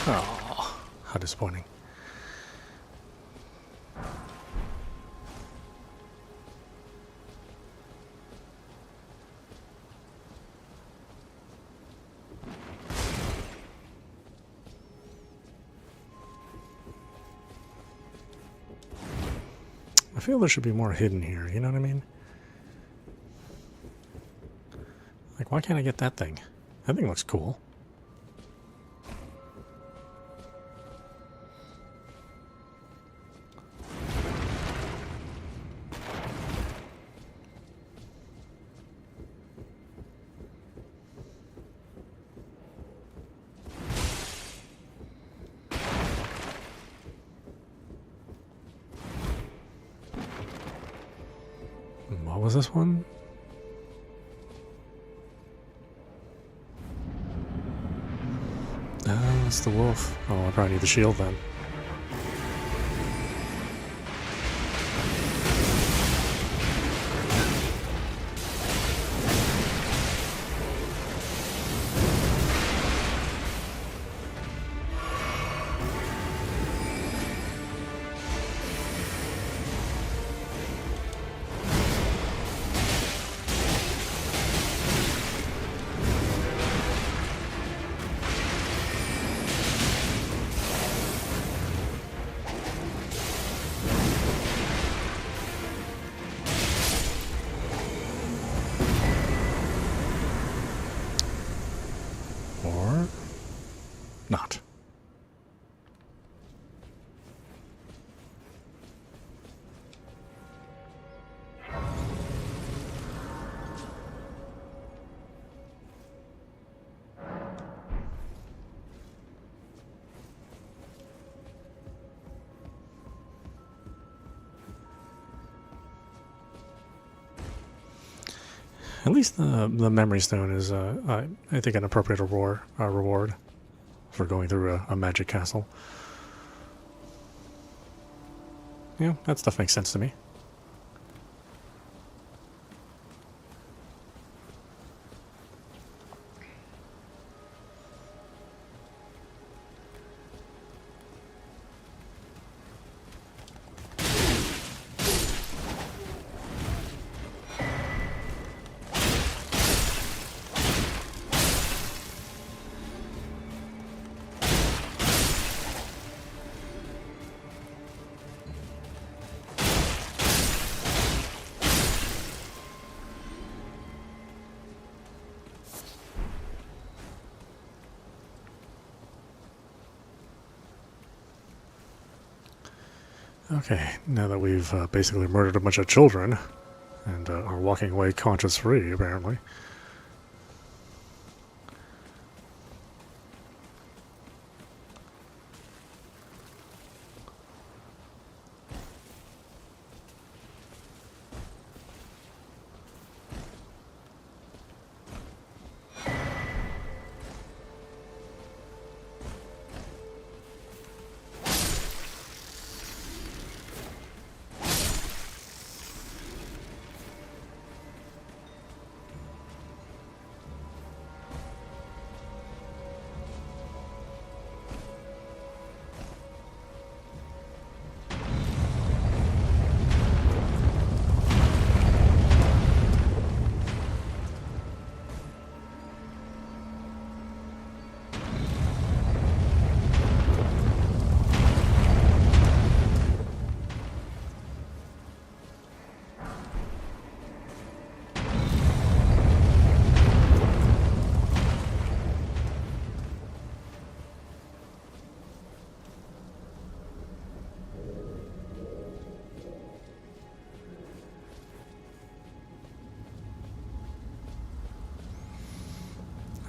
Oh, how disappointing. I feel there should be more hidden here, you know what I mean? Like, why can't I get that thing? That thing looks cool. What was this one? Oh, it's the wolf. Oh, I probably need the shield then. Or not. At least the memory stone is, I think, an appropriate reward for going through a magic castle. Yeah, that stuff makes sense to me. Okay, now that we've basically murdered a bunch of children and are walking away conscience-free, apparently.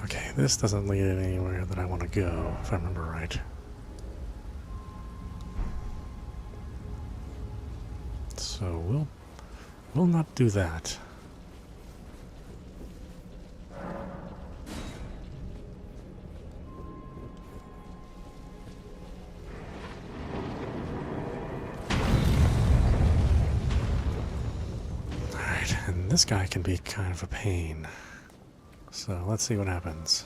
Okay, this doesn't lead anywhere that I want to go, if I remember right. So we'll not do that. Alright, and this guy can be kind of a pain. So let's see what happens.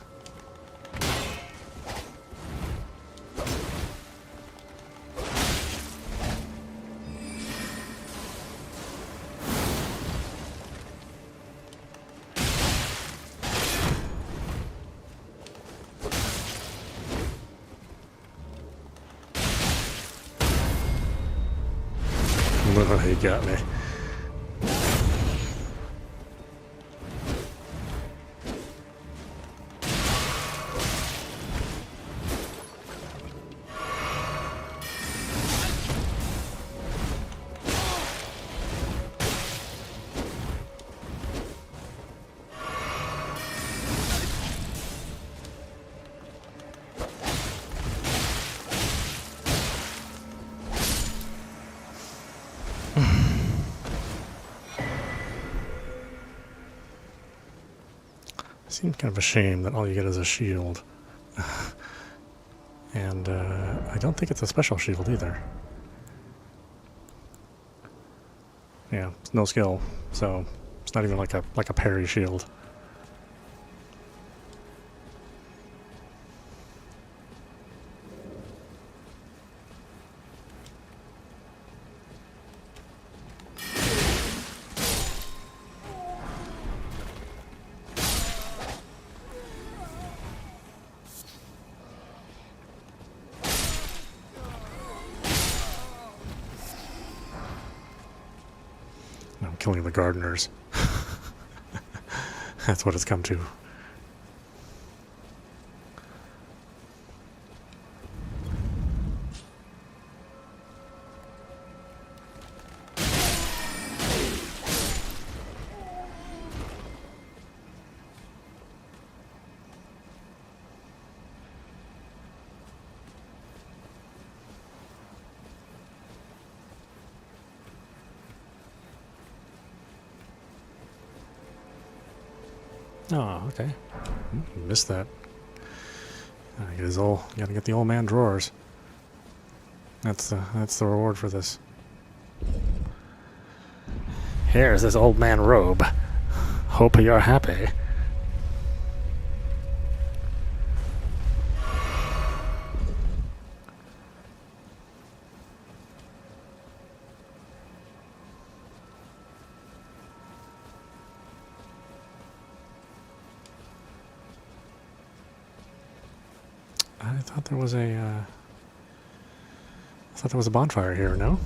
He got me. Seems kind of a shame that all you get is a shield. And I don't think it's a special shield either. Yeah, it's no skill, so it's not even like a parry shield. I'm killing the gardeners. That's what it's come to. Oh, okay. Missed that. Gotta get the old man drawers. That's the reward for this. Here's this old man robe. Hope you're happy. I thought there was a bonfire here, no?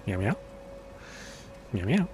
Meow meow. Meow meow.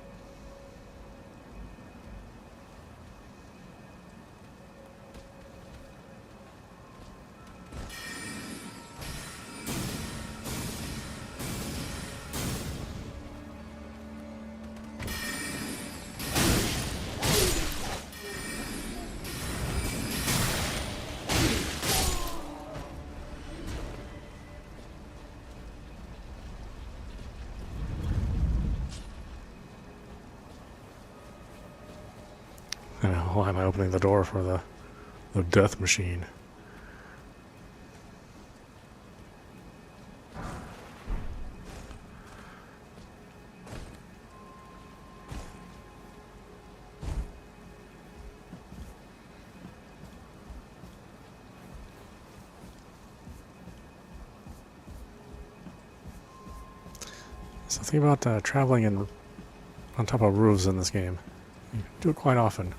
I know, why am I opening the door for the death machine? Something about traveling in on top of roofs in this game. You do it quite often.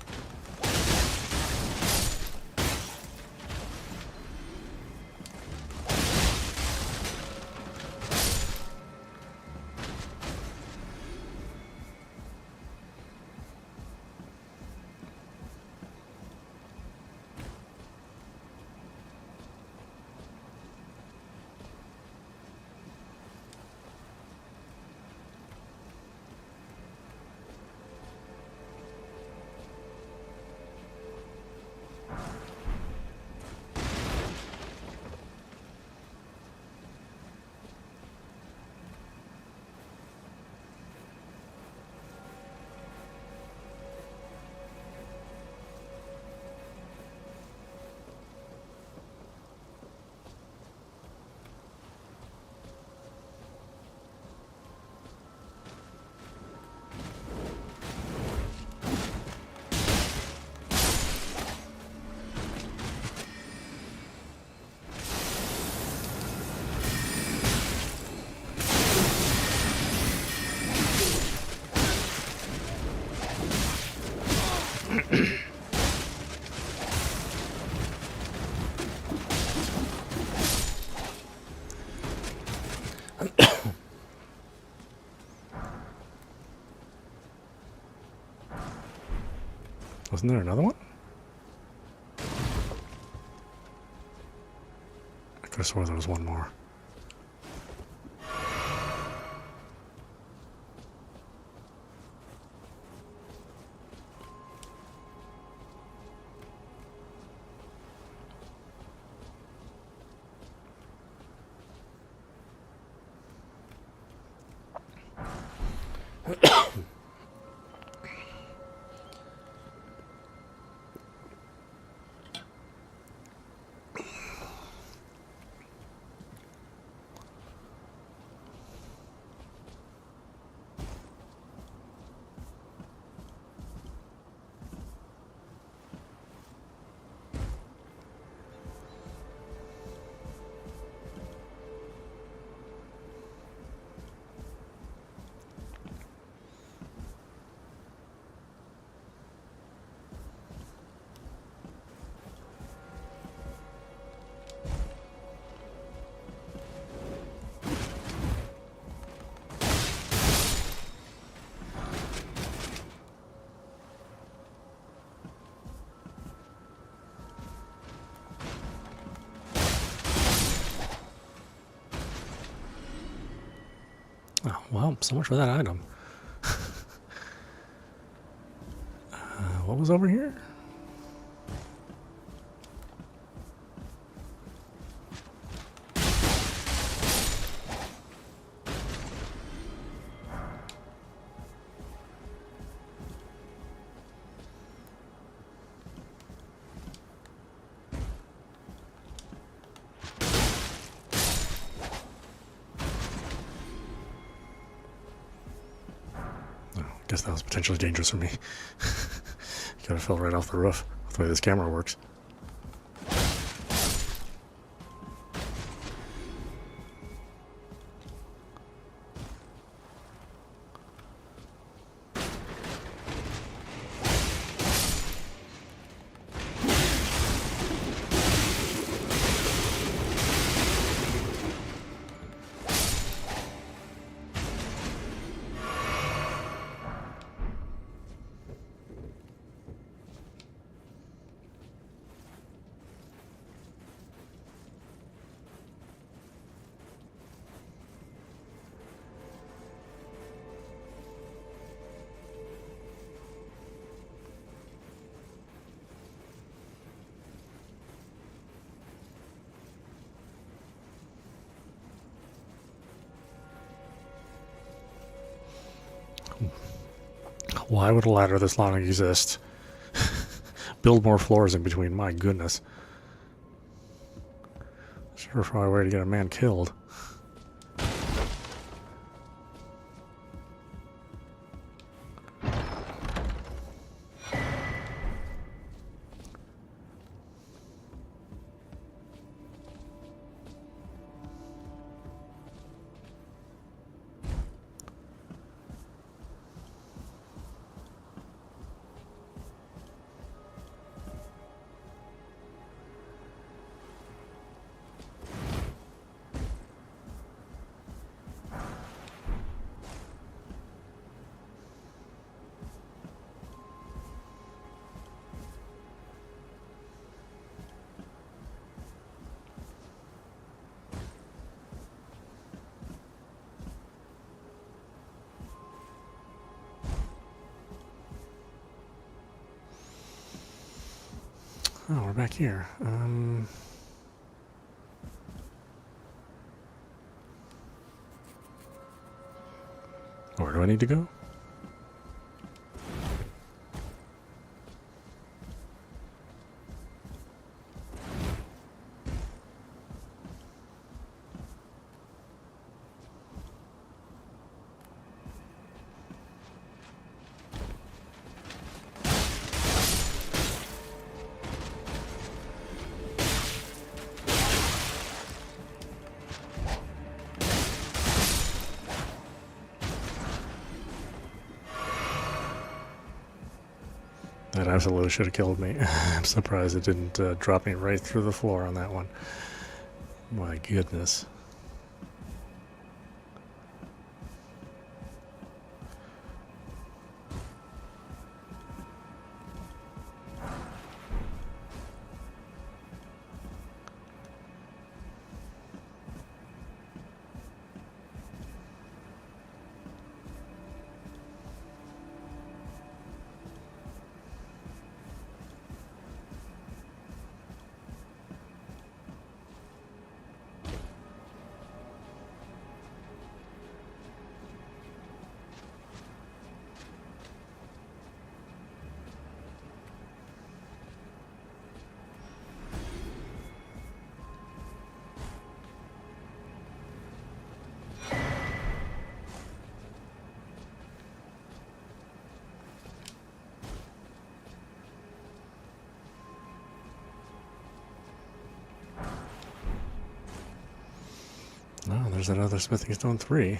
Wasn't there another one? I could have swore there was one more. Oh, well, so much for that item. What was over here? Guess that was potentially dangerous for me. Could have fell right off the roof with the way this camera works. Why would a ladder this long exist? Build more floors in between, my goodness. Sure, for a way to get a man killed. Oh, we're back here. Where do I need to go? That absolutely should have killed me. I'm surprised it didn't drop me right through the floor on that one. My goodness. Oh, there's that other smithing stone 3.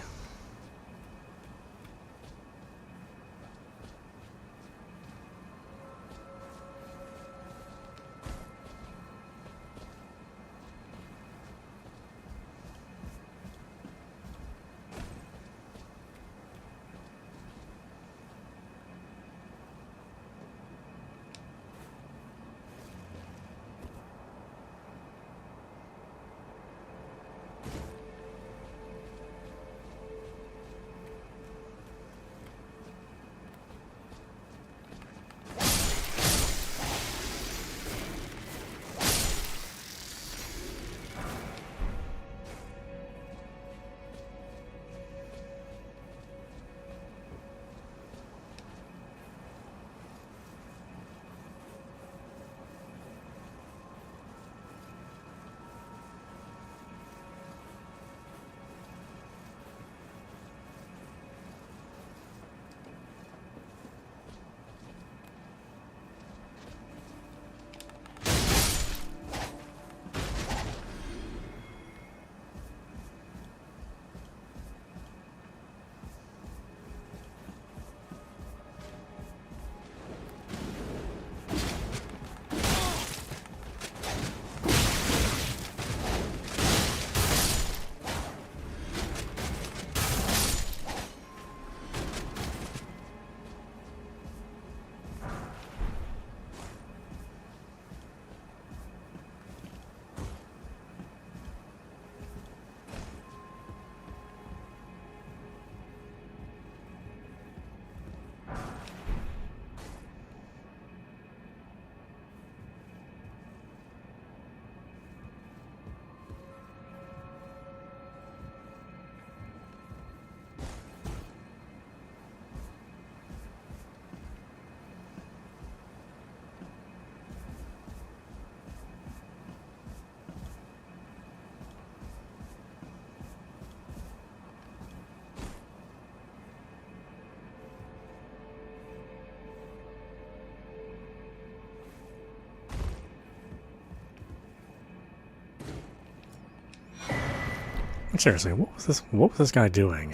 Seriously, what was this guy doing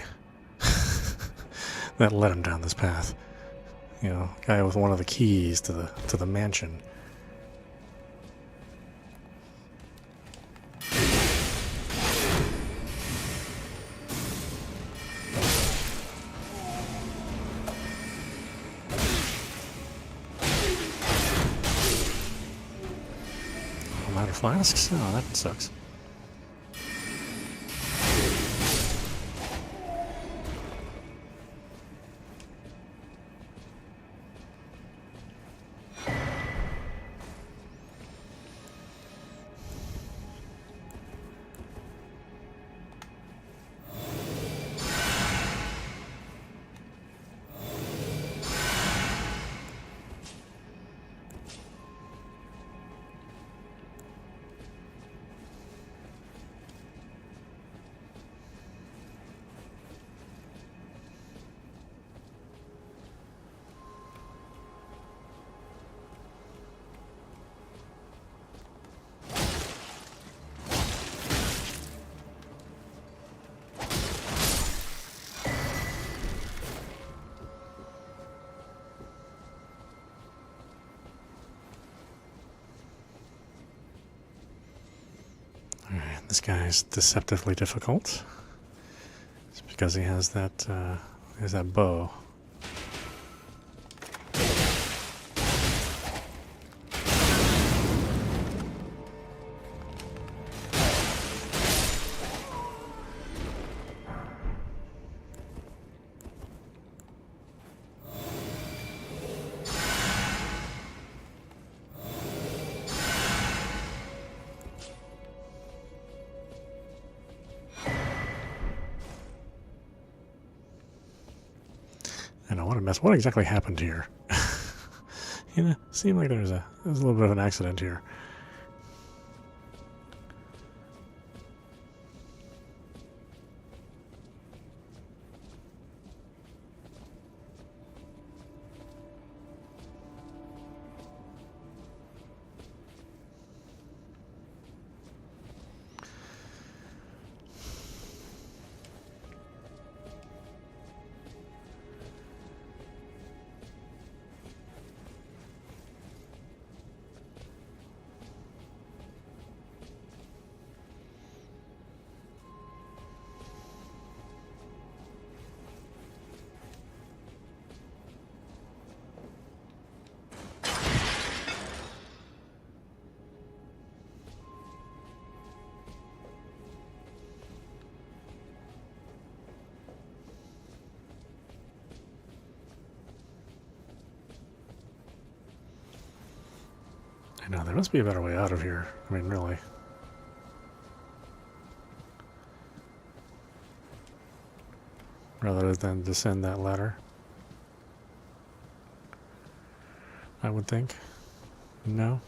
that led him down this path? You know, guy with one of the keys to the mansion. I'm out of flasks? Oh, that sucks. This guy's deceptively difficult. It's because he has that bow. I don't want to mess. What exactly happened here? You know, seemed like there's a little bit of an accident here. I know, there must be a better way out of here. I mean, really. Rather than descend that ladder. I would think. No?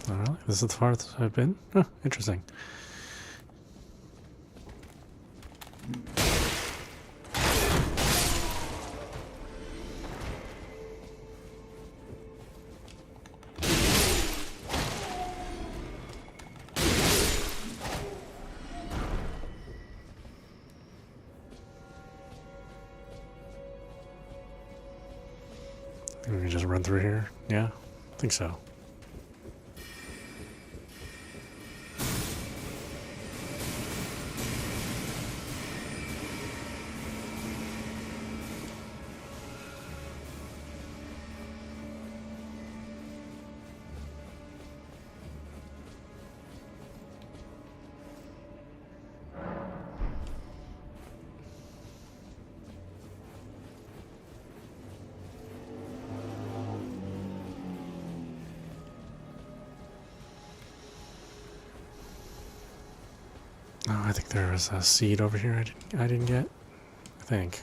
Oh, really? This is the farthest I've been? Huh, interesting. We can just run through here? Yeah, I think so. Oh, I think there was a seed over here I didn't get. I think.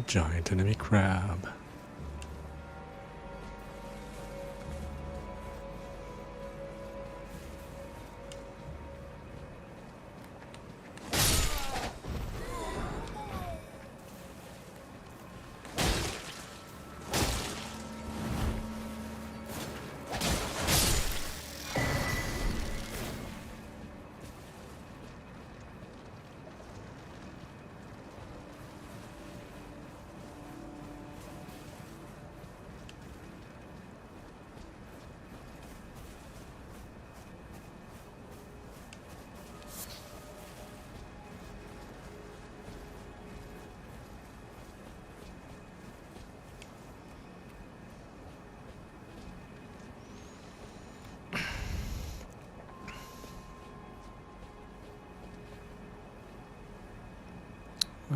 Giant enemy crab.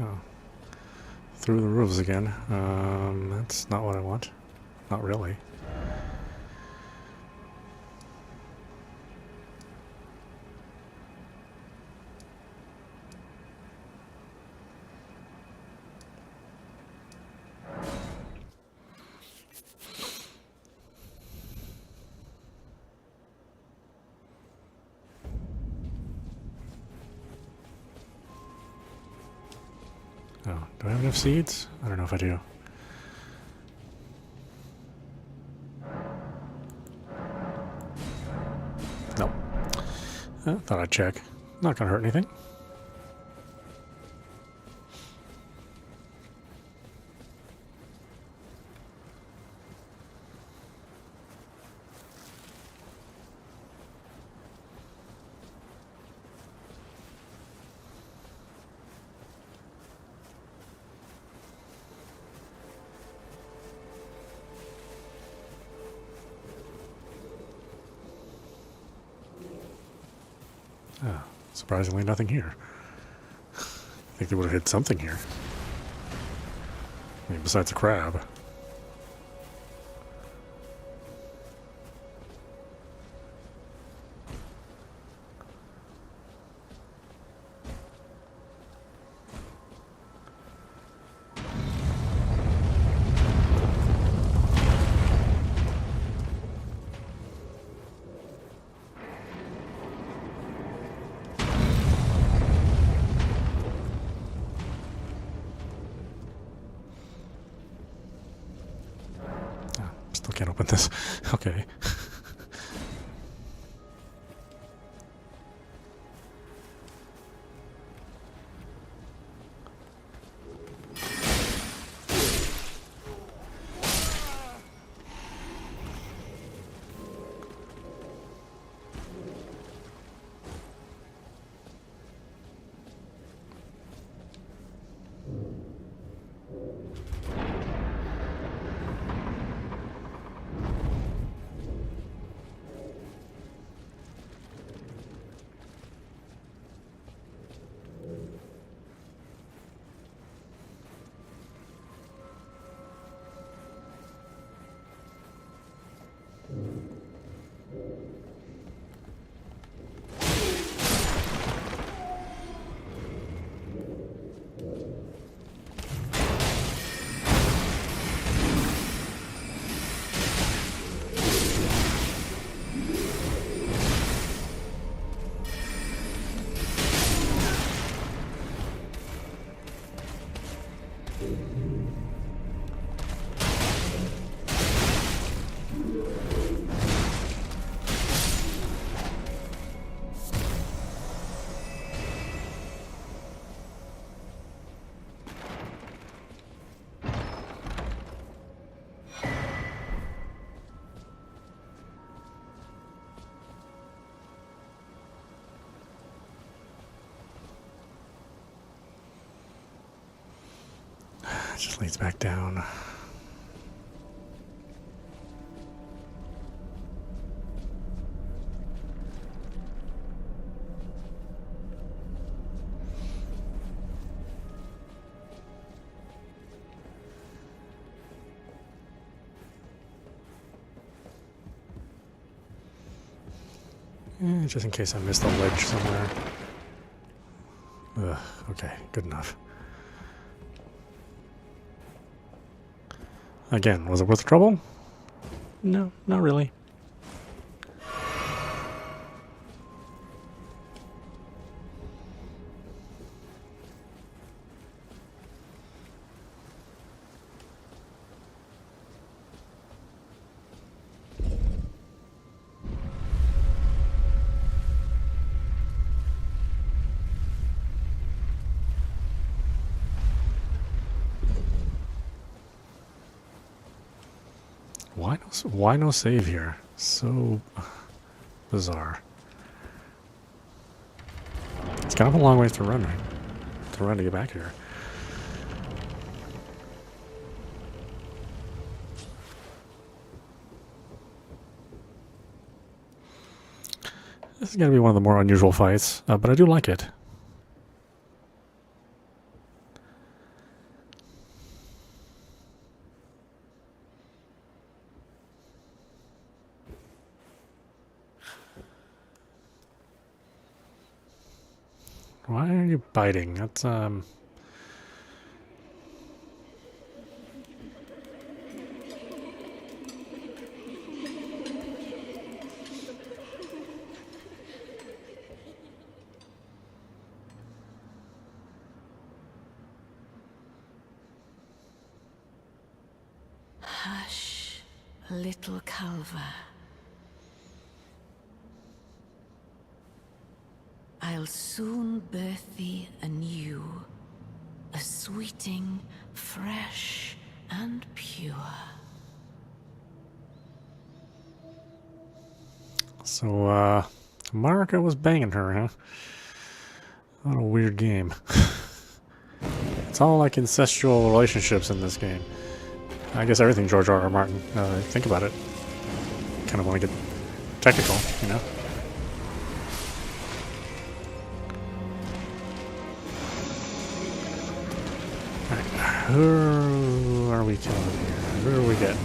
Oh. Through the roofs again. That's not what I want. Not really. Oh, do I have enough seeds? I don't know if I do. Nope. Thought I'd check. Not gonna hurt anything. Oh, surprisingly nothing here. I think they would have hit something here. I mean, besides a crab. Still can't open this. Okay. It just leads back down. Just in case I missed a ledge somewhere. Ugh, okay, good enough. Again, was it worth the trouble? No, not really. Why no save here? So bizarre. It's kind of a long ways to run, to get back here. This is going to be one of the more unusual fights, but I do like it. Why are you biting? That's, Hush, little Calva. I'll soon birth thee anew, a sweeting, fresh and pure. so, Marika was banging her, huh? What a weird game. It's all like incestual relationships in this game. I guess everything George R. R. Martin, think about it. Kind of want to get technical, you know? Alright, who are we killing here? Who are we getting?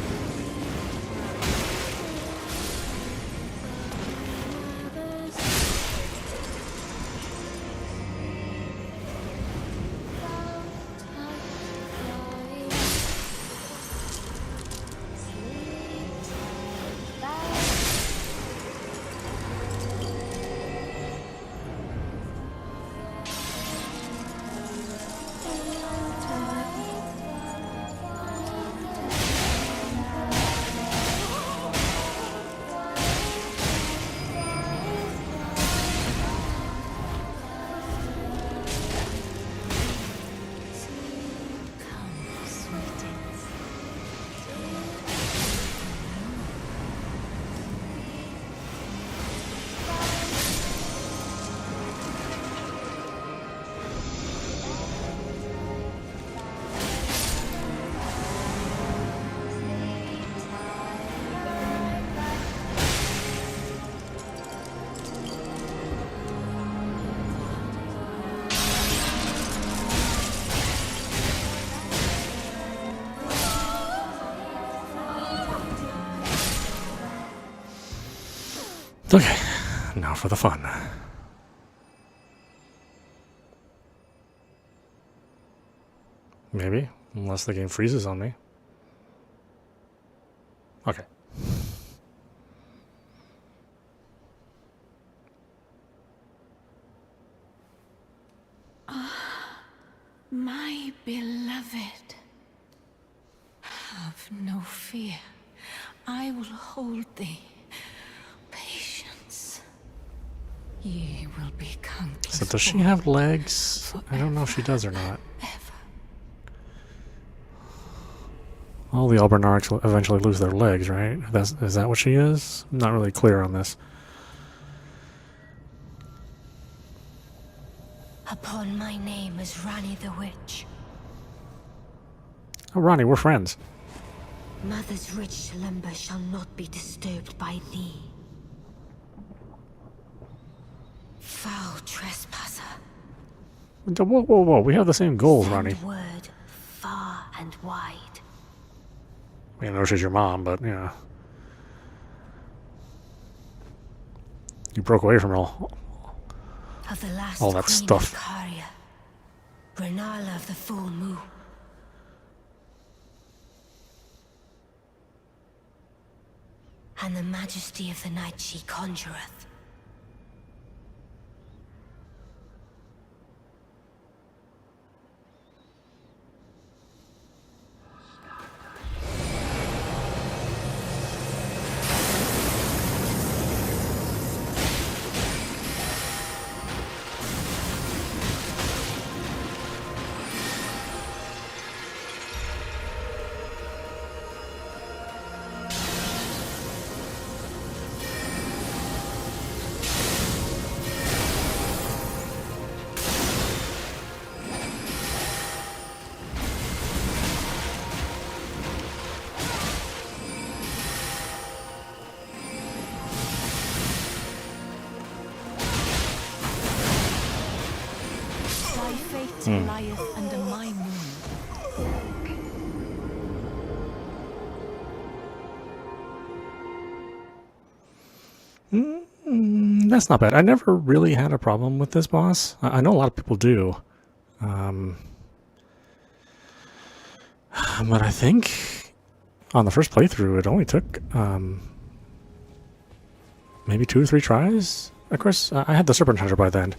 Okay, now for the fun. Maybe, unless the game freezes on me. Okay. My beloved, have no fear. I will hold thee. Patience. Ye will be countless. So does she have legs? I don't know if she does or not. All the Albernarks will eventually lose their legs, right? Is that what she is? I'm not really clear on this. Upon my name is Rani the Witch. Oh, Ronnie, we're friends. Mother's rich lumber shall not be disturbed by thee. Foul trespasser. Whoa, whoa, whoa. We have the same goals, Send Ronnie. word far and wide. I know she's your mom, but, you know. You broke away from all Of the last that queen stuff. of Caria, Renala of the full moon. And the majesty of the night she conjureth. Lieth under my moon. That's not bad. I never really had a problem with this boss. I know a lot of people do. But I think on the first playthrough it only took maybe 2 or 3 tries. Of course, I had the Serpent Hunter by then,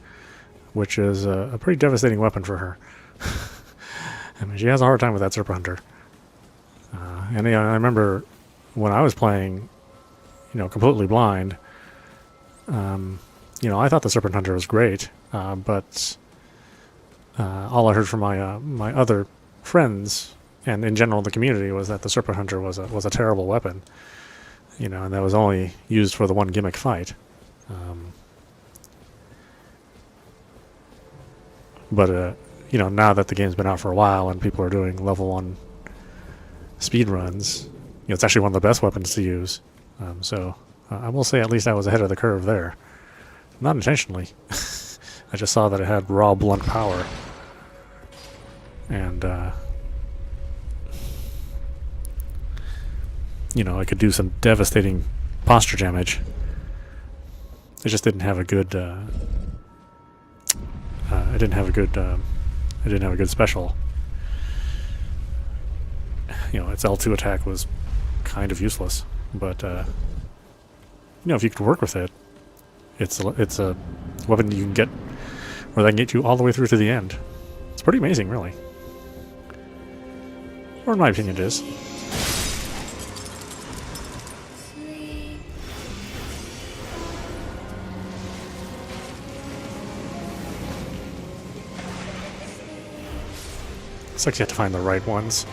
which is a pretty devastating weapon for her. I mean, she has a hard time with that Serpent Hunter. And I remember when I was playing, completely blind, I thought the Serpent Hunter was great, but all I heard from my other friends and in general the community was that the Serpent Hunter was a terrible weapon, and that was only used for the one gimmick fight. But now that the game's been out for a while and people are doing level 1 speed runs, it's actually one of the best weapons to use. So I will say at least I was ahead of the curve there. Not intentionally. I just saw that it had raw blunt power. And, it could do some devastating posture damage. It just didn't have a good, it didn't have a good special. Its L2 attack was kind of useless, but if you could work with it, it's a weapon you can get where that can get you all the way through to the end. It's pretty amazing, really. Or in my opinion, it is. It's like you have to find the right ones.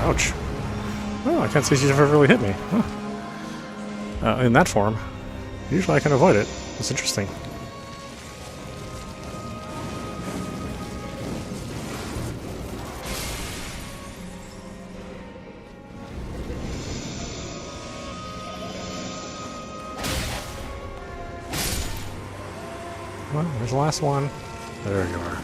Ouch. Oh, I can't say she's ever really hit me. Huh. In that form. Usually I can avoid it. That's interesting. Well, there's the last one. There you are.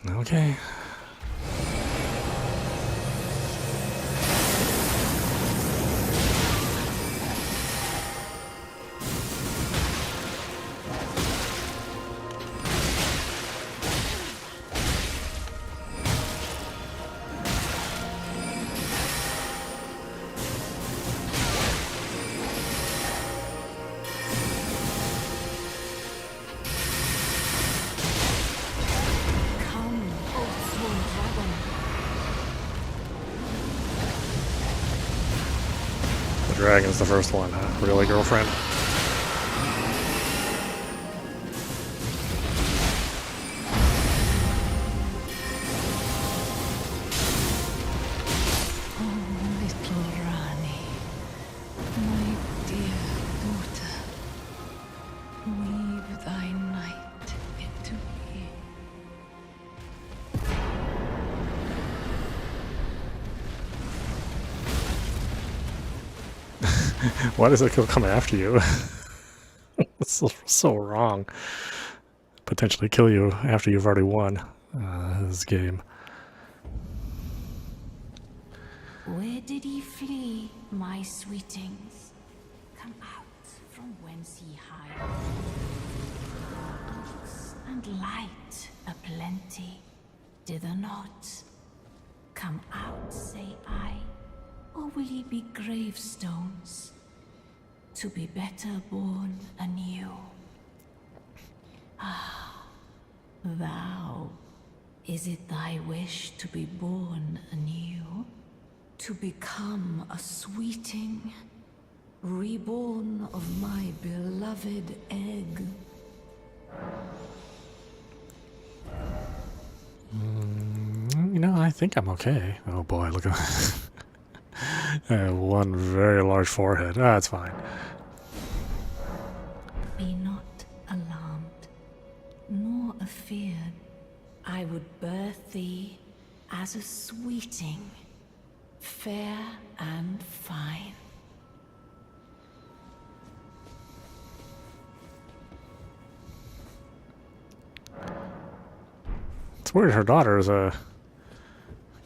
Okay. Dragon's the first one, huh? Really, girlfriend? Oh, little Rani, my dear daughter, weave thy night into me. Why does it come after you? It's so wrong. potentially kill you after you've already won this game. Where did he flee, my sweetings? Come out from whence ye hide. Darkness and light aplenty, dither not. Come out, say I, or will ye be gravestones, to be better born anew? Ah, thou, is it thy wish to be born anew? To become a sweeting, reborn of my beloved egg? You know, I think I'm okay. Oh boy, look at I have one very large forehead. Ah, it's fine. Be not alarmed, nor afeared. I would birth thee as a sweeting, fair and fine. It's weird her daughter is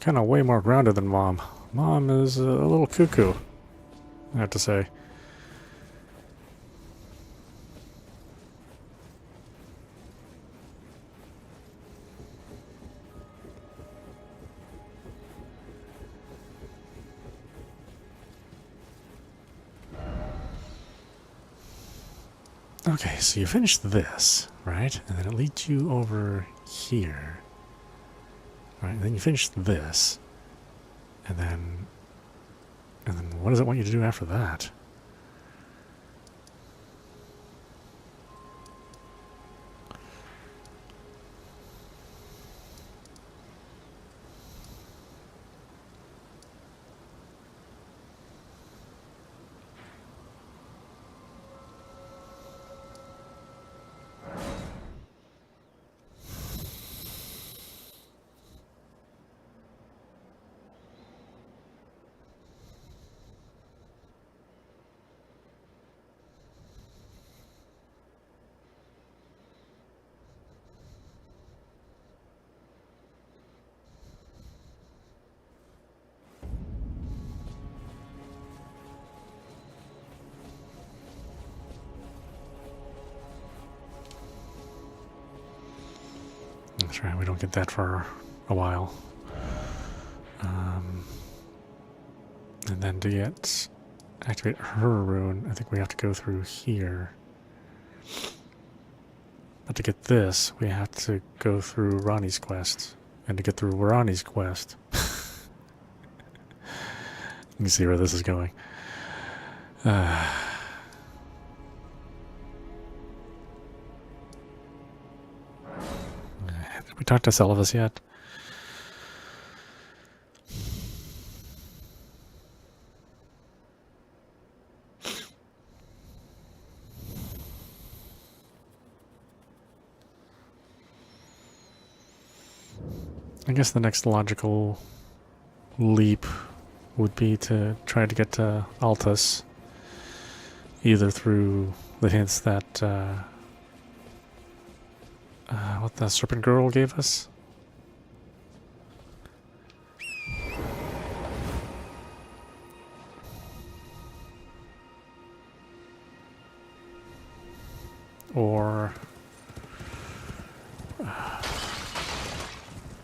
kind of way more grounded than Mom. Mom is a little cuckoo, I have to say. Okay, so you finish this, right? And then it leads you over here. Right, and then you finish this. And then what does it want you to do after that? That's right, we don't get that for a while. And then to activate her rune, I think we have to go through here. But to get this, we have to go through Ronnie's quest. And to get through Ronnie's quest, you can see where this is going. Did we talk to Selvus yet? I guess the next logical leap would be to try to get to Altus, either through the hints that what the Serpent Girl gave us. Or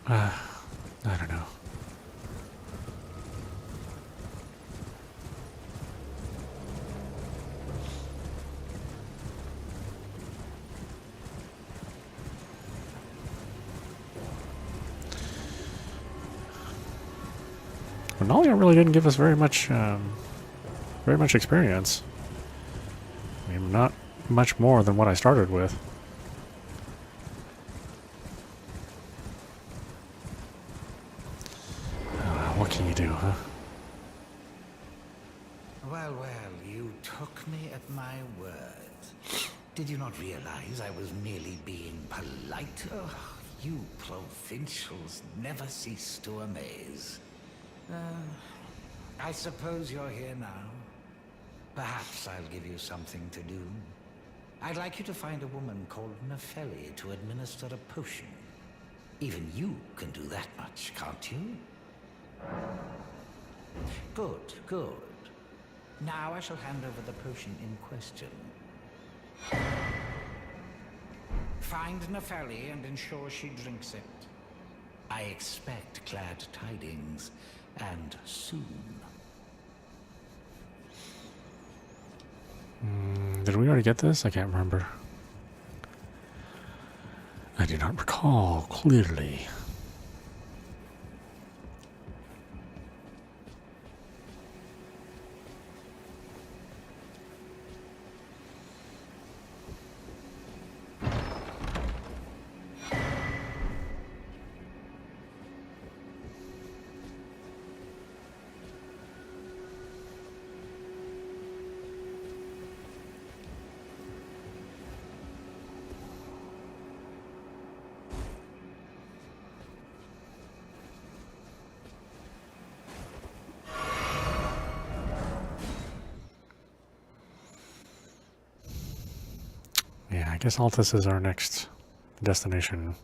I don't know. Renalia really didn't give us very much experience. I mean, not much more than what I started with. What can you do, huh? Well, you took me at my word. Did you not realize I was merely being polite? Oh, you provincials never cease to amaze. I suppose you're here now. Perhaps I'll give you something to do. I'd like you to find a woman called Nefeli to administer a potion. Even you can do that much, can't you? Good, good. Now I shall hand over the potion in question. Find Nefeli and ensure she drinks it. I expect glad tidings, and soon. Did we already get this? I can't remember. I do not recall clearly. Yeah, I guess Altus is our next destination.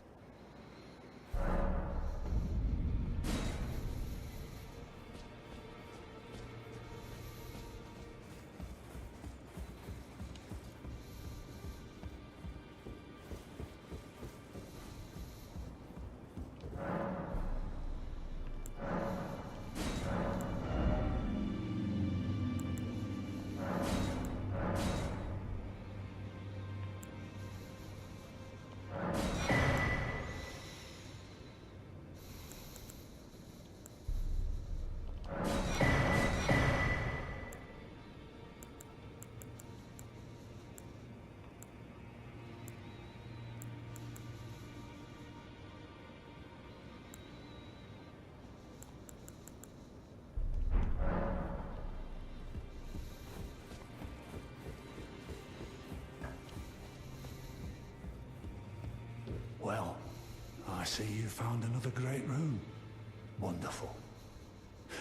Well, I see you found another great room. Wonderful.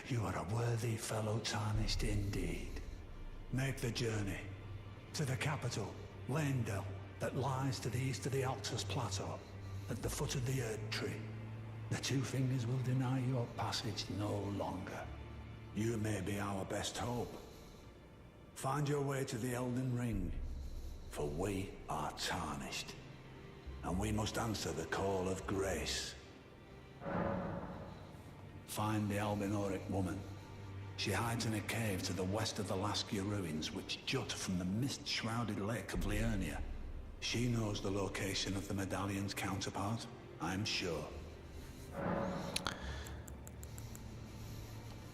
You are a worthy fellow Tarnished indeed. Make the journey to the capital, Leyndell, that lies to the east of the Altus Plateau, at the foot of the Erd Tree. The Two Fingers will deny your passage no longer. You may be our best hope. Find your way to the Elden Ring, for we are Tarnished. And we must answer the call of grace. Find the Albinoric woman. She hides in a cave to the west of the Laskia ruins, which jut from the mist-shrouded lake of Liurnia. She knows the location of the medallion's counterpart, I'm sure.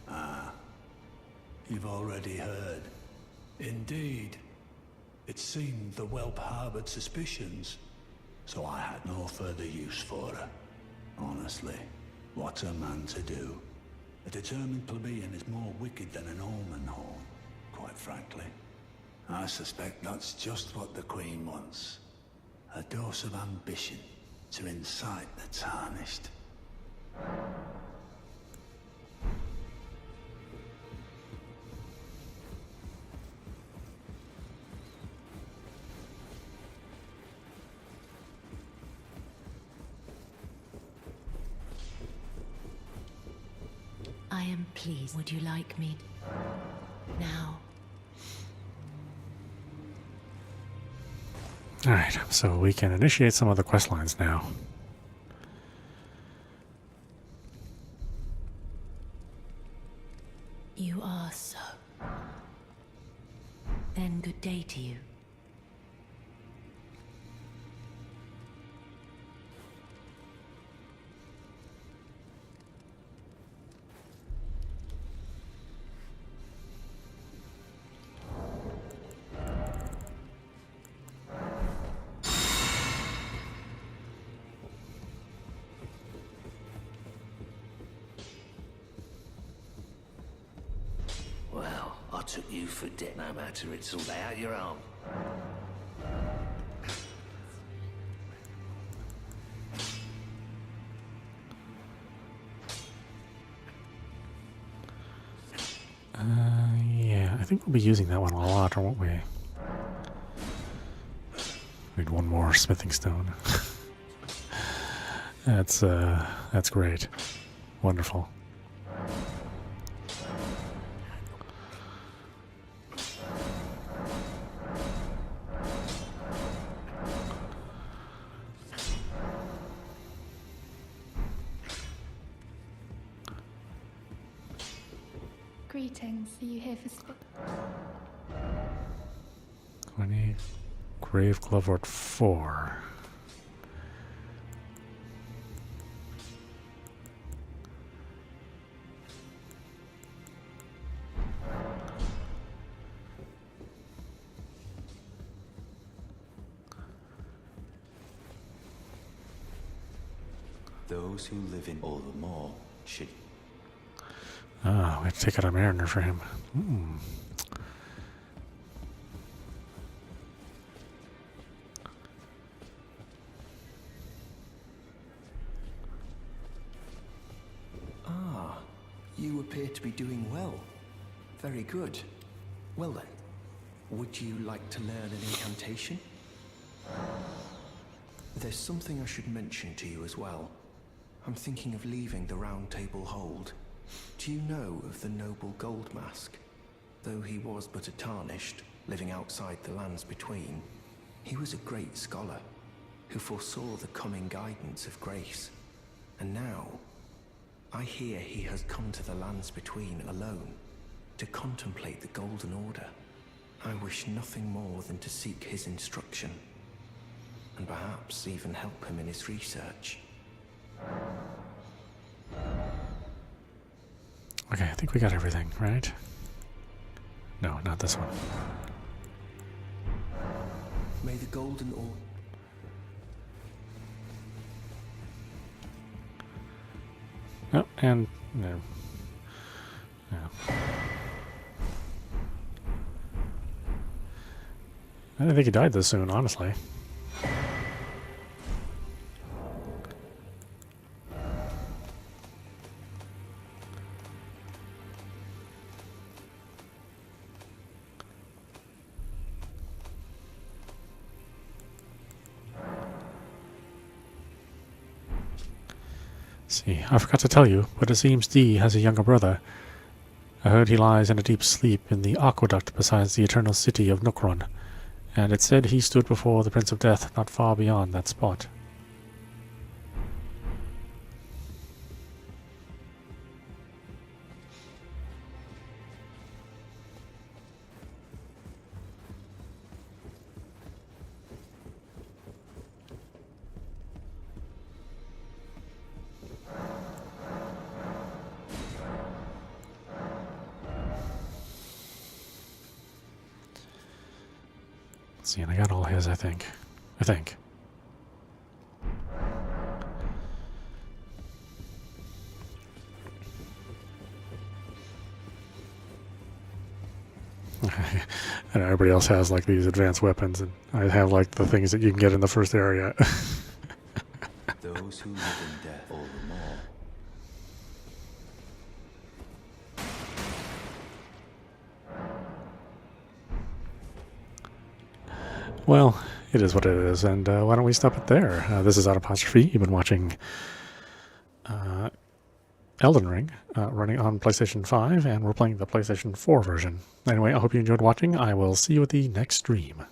Ah, you've already heard. Indeed. It seemed the whelp harbored suspicions, so I had no further use for her. Honestly, what a man to do. A determined plebeian is more wicked than an omen horn, quite frankly. I suspect that's just what the Queen wants. A dose of ambition to incite the Tarnished. I am pleased. Would you like me now? Alright, so we can initiate some of the quest lines now. You are so. Then good day to you. Well, I took you for dead. No matter, it's all out your own. Yeah, I think we'll be using that one a lot, won't we? Need one more smithing stone. That's great. Wonderful. Greetings. Are you here for 20. Grave Glovewort 4. Those who live in all the more should. Ah, we have to take out a mariner for him. Ah, you appear to be doing well. Very good. Well then, would you like to learn an incantation? There's something I should mention to you as well. I'm thinking of leaving the Round Table Hold. Do you know of the noble Gold Mask? Though he was but a Tarnished, living outside the lands between, he was a great scholar who foresaw the coming guidance of grace. And now, I hear he has come to the lands between alone, to contemplate the Golden Order. I wish nothing more than to seek his instruction, and perhaps even help him in his research. Okay, I think we got everything, right? No, not this one. May the Golden Order... Oh, and no. No. I didn't think he died this soon, honestly. See, I forgot to tell you, but it seems Dee has a younger brother. I heard he lies in a deep sleep in the aqueduct beside the eternal city of Nukron, and it said he stood before the Prince of Death not far beyond that spot. See, and I got all his, I think. And everybody else has like these advanced weapons, and I have like the things that you can get in the first area. Those who live in death all the more. Well, it is what it is, and why don't we stop it there? This is audap. You've been watching Elden Ring, running on PlayStation 5, and we're playing the PlayStation 4 version. Anyway, I hope you enjoyed watching. I will see you at the next stream.